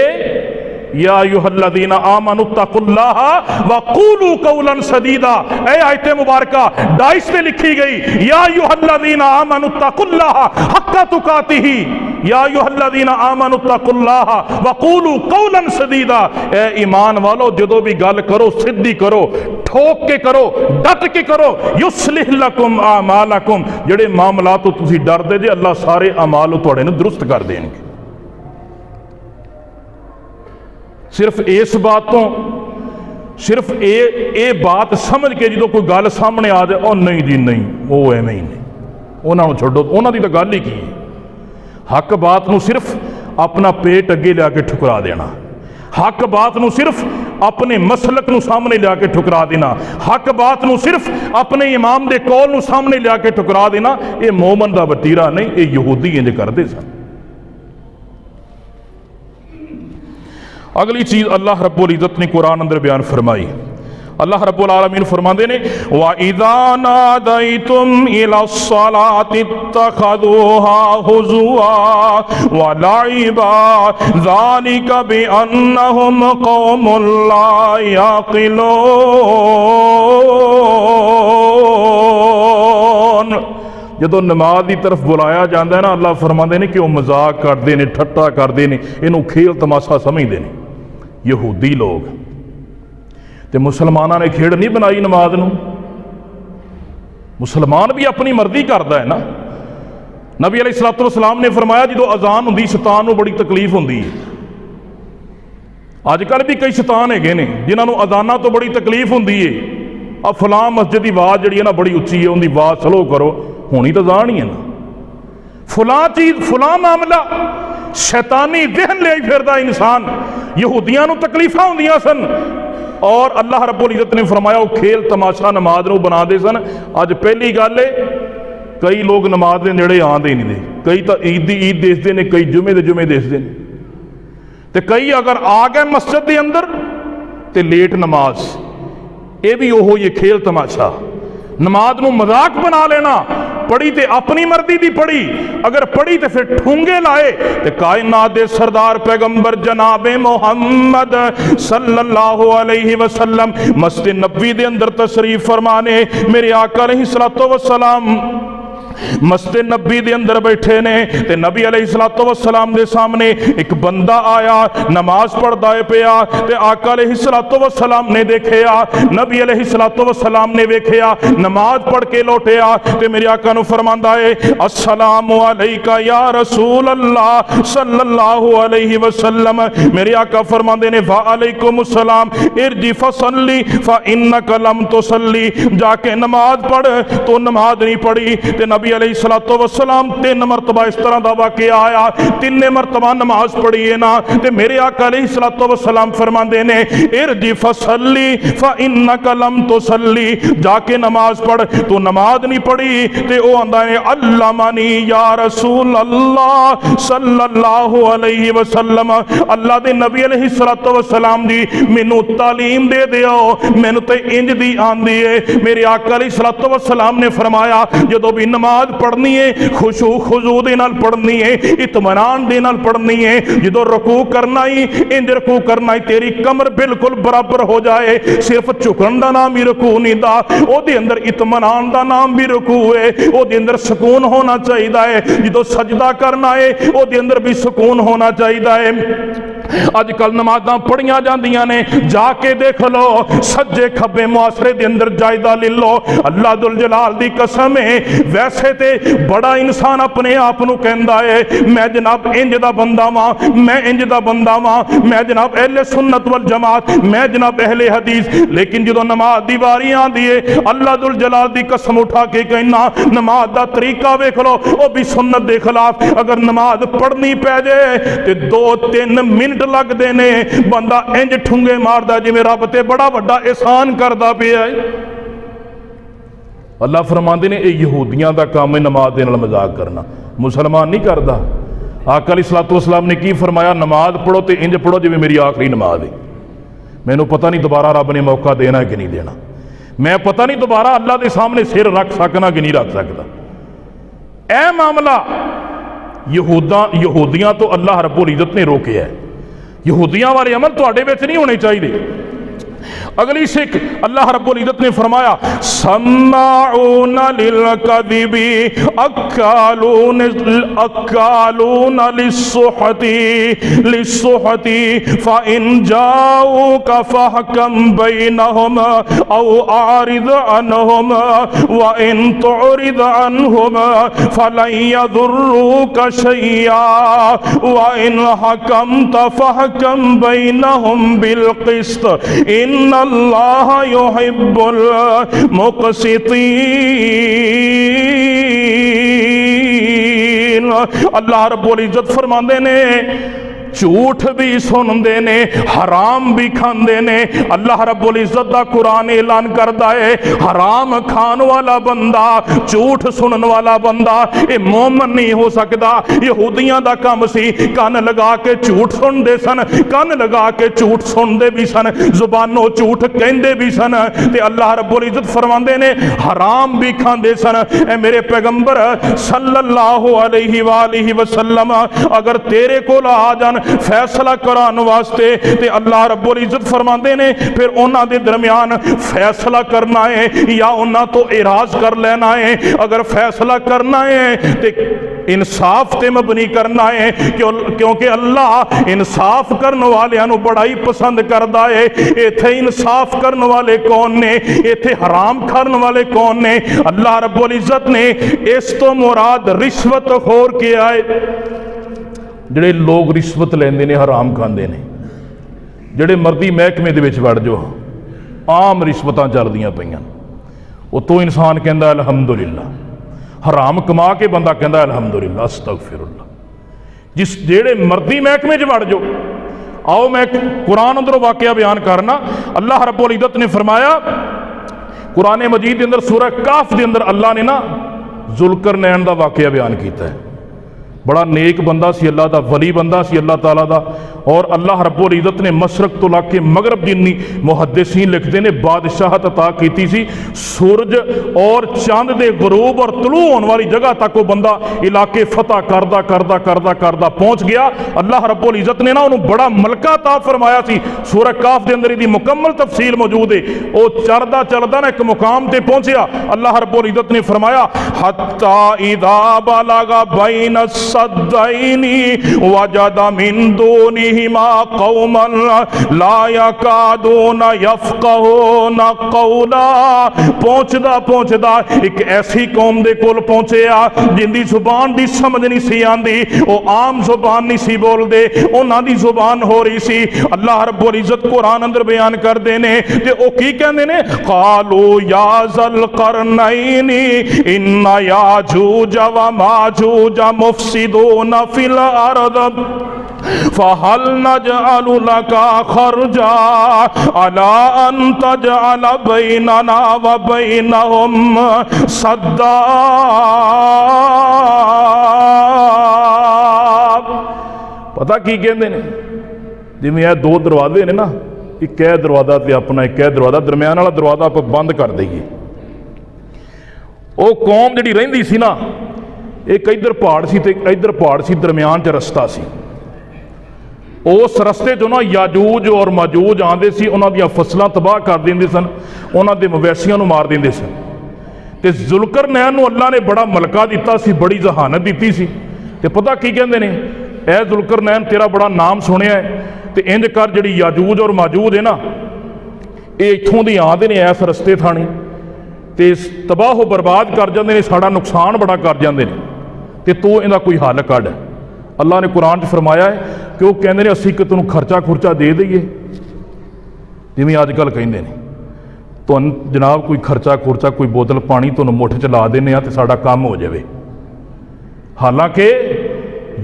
या अय्युहल्लज़ीना आमनू तक़ुल्लाहा व क़ूलू क़ौलन सदीदा, ए आयत मुबारका 22 में लिखी गई या अय्युहल्लज़ीना आमनू तक़ुल्लाहा हक़्क़ तुक़ातिही, या अय्युहल्लज़ीना आमनू तक़ुल्लाहा व क़ूलू क़ौलन सदीदा। ए ईमान वालो जदों भी गल करो सिद्धी करो, ठोक के करो, डट के करो। युस्लिह लकुम आमालकुम, जिहड़े मामला तो तुसी डरदे जे अल्लाह सारे अमाल तुहाडे नूं दुरुस्त कर देणगे। सिर्फ इस बात तो सिर्फ ये बात समझ के जो कोई गल सामने आ जाए, और नहीं जी नहीं वो एवें ही नहीं, उन्होंने छोड़ो, उन्होंने तो गल ही की। हक बात नूं सिर्फ अपना पेट अगे लिया के ठुकरा देना, हक बात नूं सिर्फ अपने मसलक नूं सामने लिया के ठुकरा देना, हक बात नूं सिर्फ अपने इमाम दे कौल नूं सामने लिया के ठुकरा देना, ये मोमन दा वतीरा नहीं, ये यहूदी इंज करते सन। अगली चीज अल्लाह रब्बुल इज़्ज़त ने कुरान अंदर बयान फरमाई। अल्लाह रब्बुल आलमीन फरमाते ने व इज़ा नादैतुम इलस्सलाति इत्तखज़ूहा हुज़ुआ व लाइबा ज़ालिका बिअन्नहुम कौमुन ला याक़िलून। जो नमाज की तरफ बुलाया जाता है ना, अल्लाह फरमाते हैं कि वह मजाक करते हैं, ठट्टा करते हैं, इनू खेल तमाशा समझते हैं यहूदी लोग। तो मुसलमाना ने खेड़ नहीं बनाई नमाज नूं, मुसलमान भी अपनी मर्जी करता है ना। नबी अलैहिस्सलातु वस्सलाम ने फरमाया जो अजान होंदी शैतान नूं बड़ी तकलीफ होंदी है। अजकल भी कई शैतान हैगे ने जिन्होंने अजाना तो बड़ी तकलीफ होंदी है। अब फलां मस्जिद की आवाज़ जी है ना बड़ी उच्ची है, उनकी आवाज़ स्लो करो, होनी तो अजान ही है ना। फलां चीज़ फलां मामला शैतानी जहन ले फिरदा इंसान। यहूदियां नूं तकलीफां होंदियां सन और अल्लाह रब्बुल इज़्ज़त ने फरमाया वो खेल तमाशा नमाज नूं बना दे सन। अज पहली गल है कई लोग नमाज के नेड़े आंदे ही नहीं दे, कई तो ईद की ईद देखते हैं, कई जुमे के जुमे देखते हैं, तो कई अगर आ गए मस्जिद के अंदर तो लेट नमाज। ये भी ओहो ये खेल तमाशा, नमाज नूं मजाक बना लेना। पढ़ी तो अपनी मर्जी की पढ़ी, अगर पढ़ी तो फिर ठूंगे लाए। तो कायनात दे सरदार पैगंबर जनाबे मोहम्मद सल्लल्लाहु अलैहि वसल्लम मस्जिद नबवी दे अंदर तशरीफ फरमाने, मेरे आका अलैहिस्सलातु वस्सलाम मस्जिद नबी दे अंदर बैठे ने। ते नबी अलैहिस्सलातु वस्सलाम दे सामने एक बंदा आया नमाज पढ़दा है पिया। ते आका अलैहिस्सलातु वस्सलाम ने देखिया, नबी अलैहिस्सलातु वस्सलाम ने वेखिया, नमाज पढ़ के लौटिया। ते मेरे आका नूं फरमांदा है अस्सलामु अलैका या रसूल अल्लाह सल्लल्लाहु अलैहि वसल्लम। मेरे आका फरमांदे ने वा अलैकुमुस सलाम इरजी फसल्ली फ इन्नका लम तुसल्ली। जाके नमाज पढ़, तो नमाज नहीं पढ़ी। ते नबी अलैहिस्सलातु वस्सलाम 3 मरतबा इस तरह का वाकया आया, 3 मरतबा नमाज पढ़ी है ना। ते मेरे आका अलैहिस्सलातु वस्सलाम फरमांदे ने इरजी फसल्ली फ इन्नका लम तुसल्ली। जाके नमाज पढ़, तो नमाज नहीं पढ़ी। ते ओ आंदा ने अल्लामानी या रसूल अल्लाह सल्लल्लाहु अलैहि वसल्लम, अल्लाह दे नबी अलैहिस्सलातु वस्सलाम दी मैनू तालीम दे दियो, मैनू ते इंज दी आंदी है। मेरे आका अलैहिस्सलातु वस्सलाम ने फरमाया जदों भी नमाज पढ़नी है खुशू खुजू दे नाल पढ़नी है, इत्मीनान दे नाल पढ़नी है। जो रुकू करना ही इंज रुकू करना ही तेरी कमर बिल्कुल बराबर हो जाए। सिर्फ झुकन का नाम ही रुकू नहीं दा, ओदे अंदर इत्मीनान का नाम भी रुकू है, ओदे अंदर सुकून होना चाहिए है। जो सजदा करना है ओदे अंदर भी सुकून होना चाहिए है। अजकल नमाज़ां पढ़ियां जांदियां ने, जाके देख लो सज्जे खब्बे मुआसरे दे अंदर जायदा ले लो। अल्लाह दुल जलाल दी कसम है, वैसे ते बड़ा इंसान अपने आप नूं कहंदा है मैं जनाब इंज दा बंदा वां, मैं इंज दा बंदा वां, मैं जनाब अहले सुन्नत वल जमात, मैं जनाब अहले हदीस। लेकिन जो नमाज दी वारी आंदी है अल्लाह दुल जलाल दी कसम उठा के कहना नमाज दा तरीका वेख लो, वो भी सुन्नत दे खिलाफ। अगर नमाज पढ़नी पै जाए तो 2-3 मिनट लगते ने, बंदा इंज ठुंगे मारदा जिवें रब ते बड़ा वड्डा एहसान करदा पिया है। अल्लाह फरमांदे ने ये यहूदियां दा काम है नमाज दे नाल मजाक करना, मुसलमान नहीं करदा। आका अलैहिस्सलातु वस्सलाम ने की फरमाया नमाज पढ़ो तो इंज पढ़ो जिवें मेरी आखिरी नमाज है। मैनू पता नहीं दोबारा रब ने मौका देना कि नहीं देना, मैं पता नहीं दोबारा अल्लाह के सामने सिर रख सकना कि नहीं रख सकता। ए मामला यहूदियां तो अल्लाह रब्बुल इज़्ज़त ने रोकिया है। यहूदियां वाले अमल तुहाडे विच नहीं होने चाहिए। अगली सिख अल्लाह रब्बुल इज्जत ने फरमाया सम्माऊन लिल कदिबी अक्कालून लिस्सुहती फ़इन जाऊका फ़हकम बैनहुम औ आरिद अनहुम व इन तुरिद अनहुम फलन यदुर्रुका शैया व इन हकमत फ़हकम बैनहुम बिल क़िस्त इन्नल्लाह युहिब्बुल मुक़सितीन। अल्लाह रब्बुल इज्जत फरमाते ने झूठ भी सुनते ने, हराम भी खाते ने। अल्लाह रब्बुल इज्जत दा कुरान ऐलान करता है हराम खान वाला बंदा, झूठ सुनने वाला बंदा ये मोमन नहीं हो सकता। यहूदियां दा काम सी, कान लगा के झूठ सुनते सन, कान लगा के झूठ सुनते भी सन, जुबानों झूठ कहते भी सन। ते अल्लाह रब्बुल इज्जत फरमाते ने हराम भी खाते सन। ए मेरे पैगंबर सल्लल्लाहु अलैहि वसल्लम अगर तेरे कोल आ जान फैसला कराने वास्ते ते अल्लाह रब्बुल इज्जत फरमाते ने फिर उन्हां दे दरमियान फैसला करना है या उन्हां तो इराज कर लेना है। अगर फैसला करना है ते इंसाफ ते मबनी करना है, क्योंकि अल्लाह इंसाफ करने वालियां नूं बड़ा ही पसंद करता है। इत्थे इंसाफ करने वाले कौन ने, इत्थे हराम खाने वाले कौन ने? अल्लाह रब्बुल इज्जत ने इस तो मुराद रिश्वत खोर के आए ਜਿਹੜੇ लोग रिश्वत लेंदे ने, हराम खांदे ने। ਜਿਹੜੇ मर्दी महकमे ਦੇ ਵਿੱਚ ਵੜ ਜਾਓ आम रिश्वतां ਚੱਲਦੀਆਂ ਪਈਆਂ, ਉਤੋਂ इंसान कहता अलहमदुलिल्लाह, हराम कमा के बंदा कहता अलहमदुलिल्लाह अस्तगफिरुल्लाह। जिस ਜਿਹੜੇ मर्दी महकमे च वड़ जाओ, आओ मैं कुरान अंदरों वाकया बयान करना। अल्लाह रब्बुल इज्जत ने फरमाया कुरान मजीद के अंदर सूरह काफ के अंदर अल्लाह ने ना जुल्करनैन का वाकया बयान किया है। बड़ा नेक बंदा सी, अल्लाह का वली बंदा सी अल्लाह ताला दा। और अल्लाह रब्बुल इज्जत ने मशरक तो लाके मगरब जिन्नी मुहद्दिसीन लिखते हैं बादशाहत अता की सी। सूरज और चांद के गरूब और तलू होने वाली जगह तक वो बंदा इलाके फतह करदा करदा करदा करदा पहुँच गया। अल्लाह रब्बुल इज्जत ने ना उन्होंने बड़ा मलका ता फरमाया सी। सूरह काफ के अंदर इसकी मुकम्मल तफसील मौजूद है। वो चलदा चलदा ना एक मुकाम ते पहुंचया। अल्लाह रब्बुल इज्जत ने फरमाया हत्ता इदा बलगा बैन सद्दैनी वजदा मिन दूनिहिमा कौमन ला यकादूना यफक़हूना कौला। पहुंचदा पहुंचदा एक ऐसी कौम दे कोल पहुंचया जिंदी जुबान दी समझ नहीं सी आंदी, वो आम जुबान नहीं सी बोलदे, उन्हां दी जुबान हो रही सी। अल्लाह रब्बुल इज्जत कुरान अंदर बयान करदे ने ते ओ की कहंदे ने कालू या ज़ल करनैनी इन्ना याजूज व माजूज मुफसिदून फिल अर्द फहल नजअलु लका खरजा अला अन तजअल बैनना व बैनहुम सद्दा। पता की कहते हैं जिवें यह दो दरवाजे ने ना, एक है दरवाजा ते अपना, एक है दरवाजा, दरम्यान वाला दरवाजा आप बंद कर दईए। वो कौम जिहड़ी रहिंदी सी ना, एक इधर पहाड़ सी ते इधर पहाड़ सी, दरम्यान च रस्ता सी। उस रस्ते चो ना याजूज और माजूज आते सी, उन्हां दीयां फसलां तबाह कर देंदे सन, उन्हां दे मवैशियां नूं मार देंदे सन। ते जुल्करनैन नूं अल्लाह ने बड़ा मलका दिता सी, बड़ी जहानत दी सी। ते पता की कहंदे ने ऐ जुल्करनैन तेरा बड़ा नाम सुनिया है ते इंज कर जिहड़ी याजूज और माजूज है ना, ये इत्थों दी आंदे ने इस रस्ते थाणी ते तबाह बर्बाद कर जाते हैं, साड़ा नुकसान बड़ा कर जाते हैं, तो तू इहदा कोई हल कढ। अल्लाह ने कुरान च फरमाया है कि वह कहते हैं असीं कि तैनूं खर्चा खुर्चा दे दईए, जिवें अजकल कहंदे ने तुहानूं जनाब कोई खर्चा खुर्चा, कोई बोतल पानी तुहानूं मुठ च ला देने तो साडा काम हो जाए। हालांकि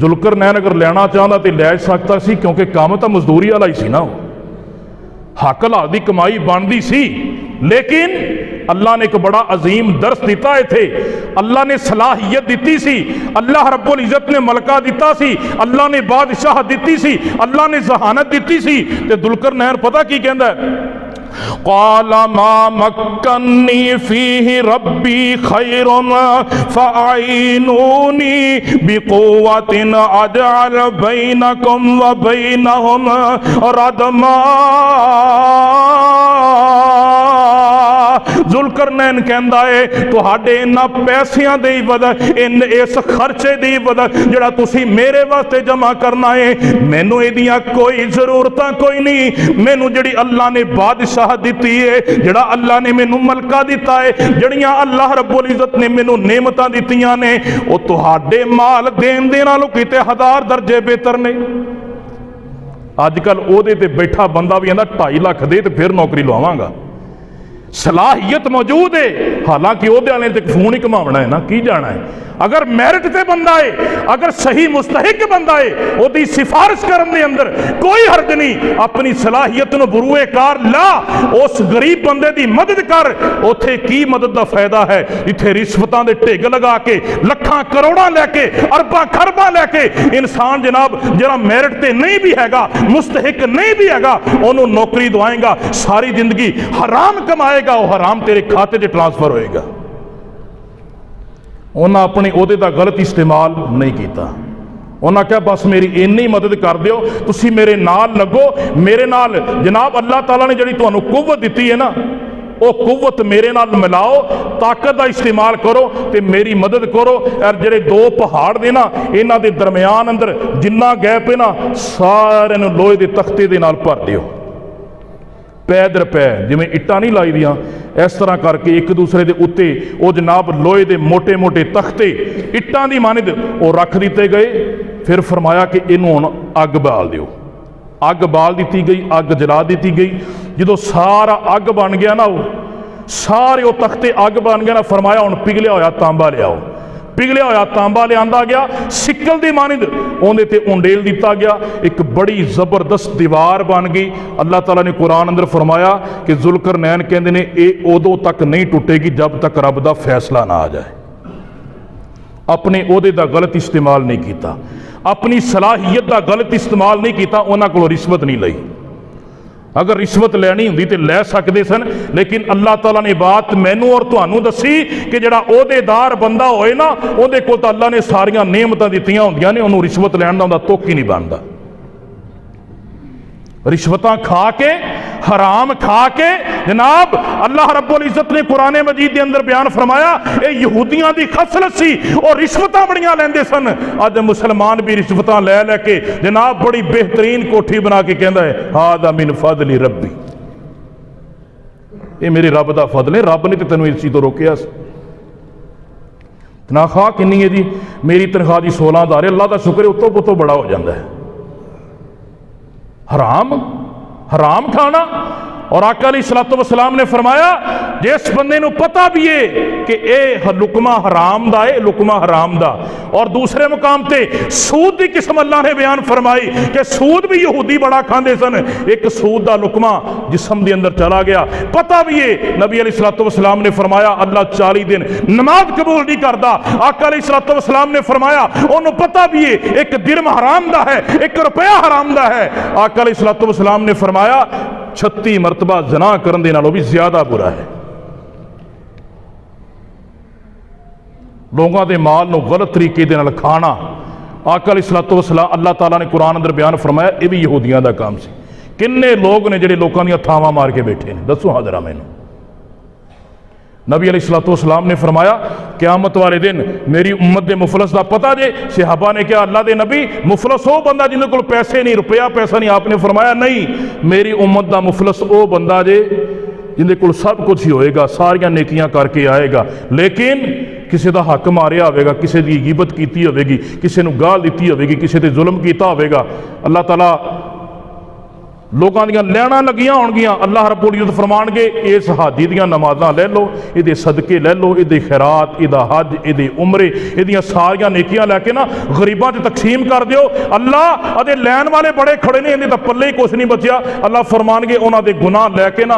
जुल्करनैन अगर लेना चाहता तो लै सकता सी, क्योंकि काम तो मजदूरी वाला ही सी ना, हक हलाल की कमाई बनती सी। लेकिन अल्लाह ने एक बड़ा अजीम दर्स दिता है थे, अल्लाह ने सलाहियत दी सी, अल्लाह रब्बुल इज्जत ने मलका दिता सी, अल्लाह ने बादशाह दी सी, अल्लाह ने जहानत दी सी। ते जुल्करनैन पता की कहंदा है क़ाल मा मक्कन्नी फ़ीहि रब्बी खैरुन फ़अईनूनी बिक़ुव्वतिन अजअल बैनकुम व बैनहुम रदमा। जुलकरनैन कहंदा है तुहाडे इन्हां पैसियां दी वजह इस खर्चे दी वजह जिहड़ा तुसीं मेरे वास्ते जमा करना है, मैनू इहदियां कोई जरूरतां कोई नहीं। मैनू जिहड़ी अल्लाह ने बादशाह दित्ती है, जिहड़ा अल्लाह ने मैनू मलका दिता है, जिहड़ियां अल्लाह रब्बुल इज्जत ने मैनू नेमतां दित्तियां ने, वो तुहाडे माल देण दे नालों किते 1000 दर्जे बेहतर ने। अजकल ओहदे ते बैठा बंदा भी आंदा 2.5 लाख दे ते फिर नौकरी लवावांगा। सलाहियत मौजूद है, हालांकि ओहदे वाले ते फोन ही घुमावना है ना, की जाना है। अगर मैरिट ते बंदा है, अगर सही मुस्तहिक बंदा है, ओहदी सिफारिश करने दे अंदर कोई हर्ज नहीं। अपनी सलाहियत नूं बुरूए कार ला, उस गरीब बंदे दी मदद कर। उत्थे की मदद दा फायदा है इत्थे रिश्वतां दे ढिग लगा के लखां करोड़ां लैके अरबां खरबां लैके इंसान जनाब जिहड़ा मैरिट ते नहीं भी हैगा, मुस्तहिक नहीं भी हैगा, ओनू नौकरी दवाएगा, सारी जिंदगी हराम कमाएगा, वो हराम तेरे खाते च ट्रांसफर होएगा। उन्हें अपने ओहदे का गलत इस्तेमाल नहीं किया। उन्हें क्या बस मेरी इन्नी मदद कर दिओ, तुसी मेरे नाल लगो, मेरे नाल जनाब अल्लाह ताला ने जिहड़ी तुहानू कुव्वत दित्ती है ना, वो कुव्वत मेरे नाल मिलाओ, ताकत का इस्तेमाल करो ते मेरी मदद करो। और जिहड़े 2 पहाड़ ने ना, इन्हां दे दरम्यान अंदर जिन्ना गैप है ना, सारे नूं लोहे दे तख्ते दे नाल भर दिओ। पै दर पै जिवें इट्टां नहीं लाई दियां, इस तरह करके एक दूसरे के उत्ते वो जनाब लोहे के मोटे मोटे तख्ते इट्टां दी मानद वो रख दिते गए। फिर फरमाया कि इनू हुण अग बाल दिओ। अग बाल दी गई, अग जला दी गई। जो सारा अग बन गया ना, वो सारे वो तख्ते अग बन गया ना, फरमाया हुण पिघलिया होया तांबा लियाओ। पिघलिया होया तांबा लिया गया, सिक्कल की मानद उहदे ते उंडेल दिता गया, एक बड़ी जबरदस्त दीवार बन गई। अल्लाह ताला ने कुरान अंदर फरमाया कि जुल्करनैन कहंदे ने ये उदों तक नहीं टुटेगी जब तक रब का फैसला ना आ जाए। अपने ओहदे का गलत इस्तेमाल नहीं किया, अपनी सलाहियत का गलत इस्तेमाल नहीं किया, उन्हां कोलों रिश्वत नहीं लई। अगर रिश्वत लैनी होंदी तो लै सकते सन, लेकिन अल्लाह ताला ने बात मैनू और तुहानू दसी कि जिहड़ा ओहदेदार बंदा होए ना, उहदे कोल तां अल्लाह ने सारियां नेमतां दित्तियां होंदियां ने, उहनूं रिश्वत लैण दा उहदा तुक ही नहीं बनदा। रिश्वतां खा के, हराम खा के जनाब अल्लाह रब्बुल इज्जत ने कुरान मजीद के अंदर बयान फरमाया, ये यहूदियों की खसलत सी, और रिश्वतां बड़ियां लैंदे सन। अज मुसलमान भी रिश्वतां लै लैके जनाब बड़ी बेहतरीन कोठी बना के कहता है हादा मिन फजली रब्बी, ये मेरे रब का फजल है, रब ने तो तेनों इस चीज तो रोकिया। तनख्वाह कितनी है जी? मेरी तनख्वाह जी 16,000 है। अल्लाह का शुक्र है उतो पुतो बड़ा हो जाता है। हराम हराम खाना। और आका अलैहिस्सलातु वस्सलाम ने फरमाया जिस बंदे नूं पता भी है कि यह लुकमा हराम दा है, लुकमा हराम दा। और दूसरे मुकाम ते सूद की किस्म अल्लाह ने बयान फरमाई कि सूद भी यहूदी बड़ा खांदे सन। एक सूद दा लुकमा जिस्म दे अंदर चला गया, पता भी है। नबी अलैहिस्सलातु वस्सलाम ने फरमाया अल्लाह 40 दिन नमाज कबूल नहीं करता। आका अलैहिस्सलातु वस्सलाम ने फरमाया उन्होंने पता भी है एक दिरहम हराम दा है, 1 रुपया हराम दा है। आका अलैहिस्सलातु वस्सलाम ने फरमाया 36 मरतबा ज़ना करन दे नालों भी ज्यादा बुरा है। लोगों के माल नूं गलत तरीके दे नाल खाना, आका अलैहिस्सलातु वस्सलाम अल्लाह ताला ने कुरान अंदर बयान फरमाया यह भी यहूदियों का काम सी। किन्ने लोग ने जिहड़े लोगों दी थावां मार के बैठे ने, दसो हाँ जरा मैनूं। नबी अलैहिस्सलातु वस्सलाम ने फरमाया क़यामत वाले दिन मेरी उम्मत के मुफलस का पता जे। सहाबा ने कहा अल्लाह के नबी मुफलस वो बंदा जिन्हे कोल पैसे नहीं, रुपया पैसा नहीं। आपने फरमाया नहीं, मेरी उम्मत का मुफलस वो बंदा जे जिन्हे कोल सब कुछ ही होएगा, सारियां नेकियां करके आएगा, लेकिन किसी का हक मारिया होगा, किसी की गिबत की होगी, किसी को गाल दी होगी, किसी ते जुल्म किया होगा। अल्लाह ताला लोगों दियां लैना लगियां होणगियां। अल्लाह रब्बुल इज्जत फरमाणगे इस हाजी दियां नमाज़ां ले लो, इहदे सदके ले लो, इहदे खैरात, इहदा हज, इहदे उमरे, इहदियां सारियां नेकियां लैके ना गरीबां च तकसीम कर दिओ। अल्लाह अदे लैन वाले बड़े खड़े ने, इहदे तां पल्ले ही कुछ नहीं बचिया। अल्लाह फरमाणगे उन्हां दे गुनाह लैके ना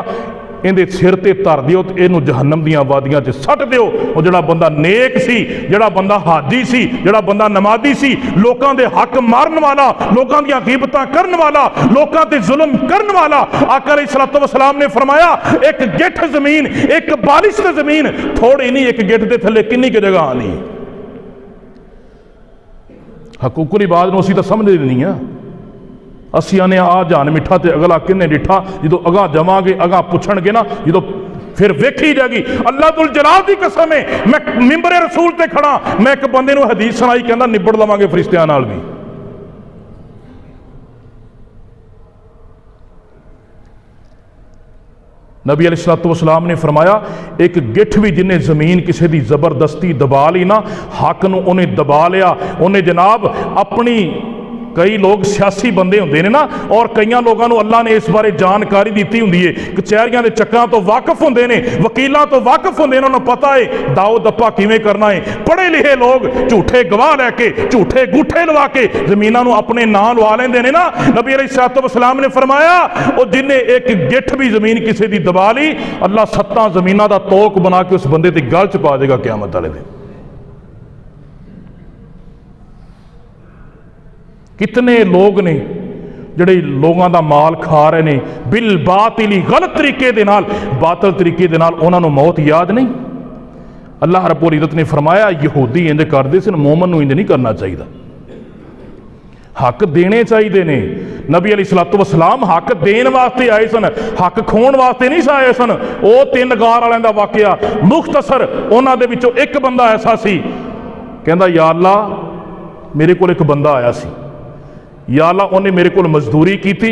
इहदे सिर ते धर दिओ ते इहनूं जहन्नम दीआं वादियां 'च सट दिओ। वो जिहड़ा बंदा नेक सी, जिहड़ा बंदा हाजी सी, जिहड़ा बंदा नमाजी सी, लोकां दे हक मारन वाला, लोकां दीआं गीबतां करन वाला, लोकां ते जुल्म करन वाला, आका अलैहिस्सलातु वस्सलाम ने फरमाया एक गिठ जमीन, एक बारिश दी जमीन थोड़ी नहीं, एक गिठ दे थल्ले किन्नी की जगह आनी। हकूकुल इबाद नूं असीं तां समझदे नहीं आ। असीं आने आ जान मिठा ते अगला किन्ने डिठा, जो अगां जावांगे अगां पुछणगे ना, जो फिर वेखी जाएगी। अल्लाह दुल जलाल दी कसम है, मैं मिंबरे रसूल ते खड़ा, मैं एक बंदे नूं हदीस सुनाई, कहंदा निबड़ लवांगे फरिश्तियां नाल भी। नबी अलैहिस्सलातु वस्सलाम ने फरमाया एक गिठ भी जिन्हें जमीन किसी की जबरदस्ती दबा ली ना, हक नूं उन्हें दबा लिया, उन्हें जनाब अपनी, कई लोग सियासी बंदे होंदे ने ना, और कई लोगों को अल्लाह ने इस बारे जानकारी दी होंदी है, कचहरियां के चक्करां तो वाकिफ होंदे ने, वकीलों तो वाकिफ होंदे ने, उन्होंने पता है दाओ दप्पा किवें करना है। पढ़े लिखे लोग झूठे गवाह लैके, झूठे गुठे लवा के जमीनों को अपने नाम लवा लेंदे ने ना। नबी अलैहिस्सलातु वस्सलाम ने फरमाया वो जिन्हें एक गिठ भी जमीन किसी की दबा ली, अल्लाह 7 जमीनों का तोक बना के उस बंदे की गल च पा देगा क़यामत वाले दिन। कितने लोग ने जिहड़े लोगों का माल खा रहे हैं बिल बातिली, गलत तरीके दे नाल, बातल तरीके दे नाल, उन्हां नूं मौत याद नहीं। अल्लाह रब्बुल इज़्ज़त ने फरमाया यहूदी इंज करदे सन, मोमन नूं इंज नहीं करना चाहिए। हक देने चाहिए ने। नबी अलैहिस्सलातु वस्सलाम हक देने वास्ते आए सन, हक खोण वास्ते नहीं आए सन। वो 3 गार वालियां दा वाकया मुख्तसर, उन्हां दे विचों एक बंदा ऐसा सी, कहंदा या अल्लाह मेरे कोल एक बंदा आया सी, या अल्लाह उन्हें मेरे को मजदूरी की थी,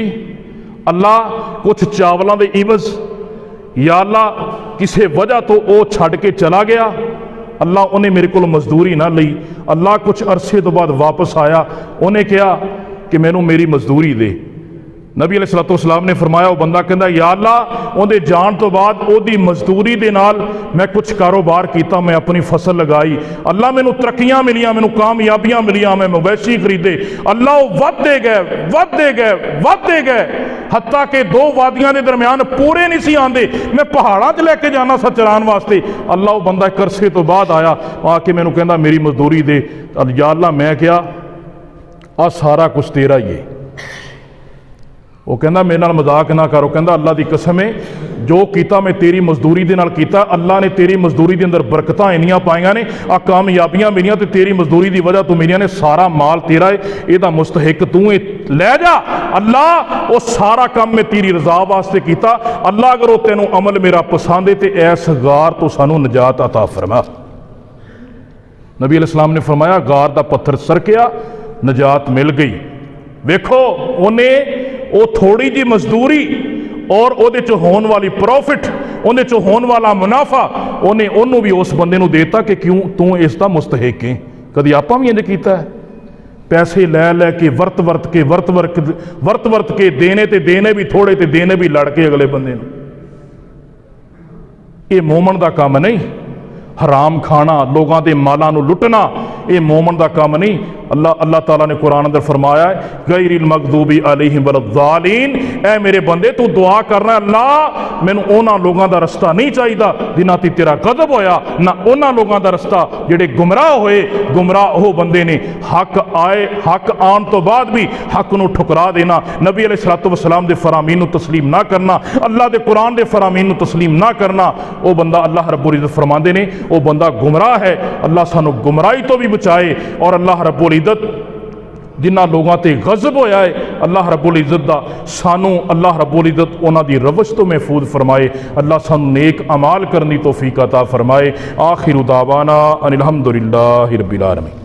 अल्लाह कुछ चावलों के इवज, या अल्लाह किसी वजह तो वह छड़ के चला गया, अल्लाह उन्हें मेरे को मजदूरी ना ली, अल्लाह कुछ अरसे तो बाद वापस आया, उन्हें कहा कि मैनू मेरी मजदूरी दे। नबी अलैहिस्सलातु वस्सलाम ने फरमाया वो बंदा कहता या अल्लाह उहदे जान तो बाद ओदी मजदूरी दे नाल मैं कुछ कारोबार किया, मैं अपनी फसल लगाई, अल्लाह मैनू तरक्कियां मिलियां, मैनू कामयाबियां मिलियां, मैं मवेशी खरीदे, अल्लाह वधदे गए वधदे गए वधदे गए, हत्ता के 2 वादियां के दरम्यान पूरे नहीं सी आंदे, मैं पहाड़ां च लैके जाना सा चरान वास्ते। अल्लाह वो बंदा एक अरसे तो बाद आया, आके मैनू कहंदा मेरी मजदूरी दे। या अल्लाह मैं क्या आ सारा कुछ तेरा ही है। वो कहना मेरे नाल मजाक ना करो, कहना अल्लाह की कसम है जो किया मैं तेरी मजदूरी दे नाल कीता, अल्लाह ने तेरी मजदूरी के अंदर बरकतां इन्नियां पाईयां ने, आ कामयाबियां मिलियां ते तेरी मजदूरी की वजह तो मिलियां ने, सारा माल तेरा है, इहदा मुस्तहिक तू है, लै जा। अल्लाह वो सारा काम मैं तेरी रजा वास्ते कीता, अल्लाह अगर वो तेनों अमल मेरा पसंद है तो ऐस गार तो सानू नजात अता फरमा। नबी अलैहिस्सलाम ने फरमाया गार का पत्थर सरकिया, नजात मिल गई। वेखो उन्हें वो थोड़ी जी मजदूरी और उहदे चों होने वाली प्रॉफिट, उहदे चों होने वाला मुनाफा उन्हें उन्होंने भी उस बंदे नूं देता कि क्यों तू इसका मुस्तहिक है। कभी आपां भी इंज कीता है, पैसे लै लै के वर्त वर्त के देने ते देने भी थोड़े ते देने भी लड़के अगले बंदे नूं। ये मोमन का काम नहीं। हराम खाना, लोगों के मालों नूं लुटना, ये मोमन का काम नहीं। अल्लाह ताला ने कुरान अंदर फरमाया है गैरिल मगदूबी अलैहिम वलद्दालीन, ऐ मेरे बंदे तू दुआ करना अल्लाह मैनू उन्हां लोगों का रस्ता नहीं चाहिए जिन्हां ते तेरा गज़ब होया, ना उन्हां लोगों का रस्ता जिहड़े गुमराह होए। गुमराह वो बंदे ने हक आए, हक आन तो बाद भी हक नूं ठुकरा देना, नबी अलैहिस्सलातु वस्सलाम दे फरामीन नूं तस्लीम ना करना, अल्लाह दे कुरान दे फरामीन नूं तस्लीम ना करना, वो बंदा अल्लाह रब्बुल इज़्ज़त फरमांदे ने वो बंदा गुमराह है। अल्लाह सानू गुमराही तो भी बचाए और अल्लाह रब्बुल इज़्ज़त जिन्हां लोगों ते गज़ब होया है अल्लाह रब्बुल इज़्ज़त दा सानू अल्लाह रब्बुल इज़्ज़त उन्हां दी रवश तो महफूज फरमाए। अल्लाह सानू नेक अमाल करनी तौफीक अता फरमाए। आखिरु दावाना अनिल हम्दुलिल्लाहि रब्बिल आलमीन।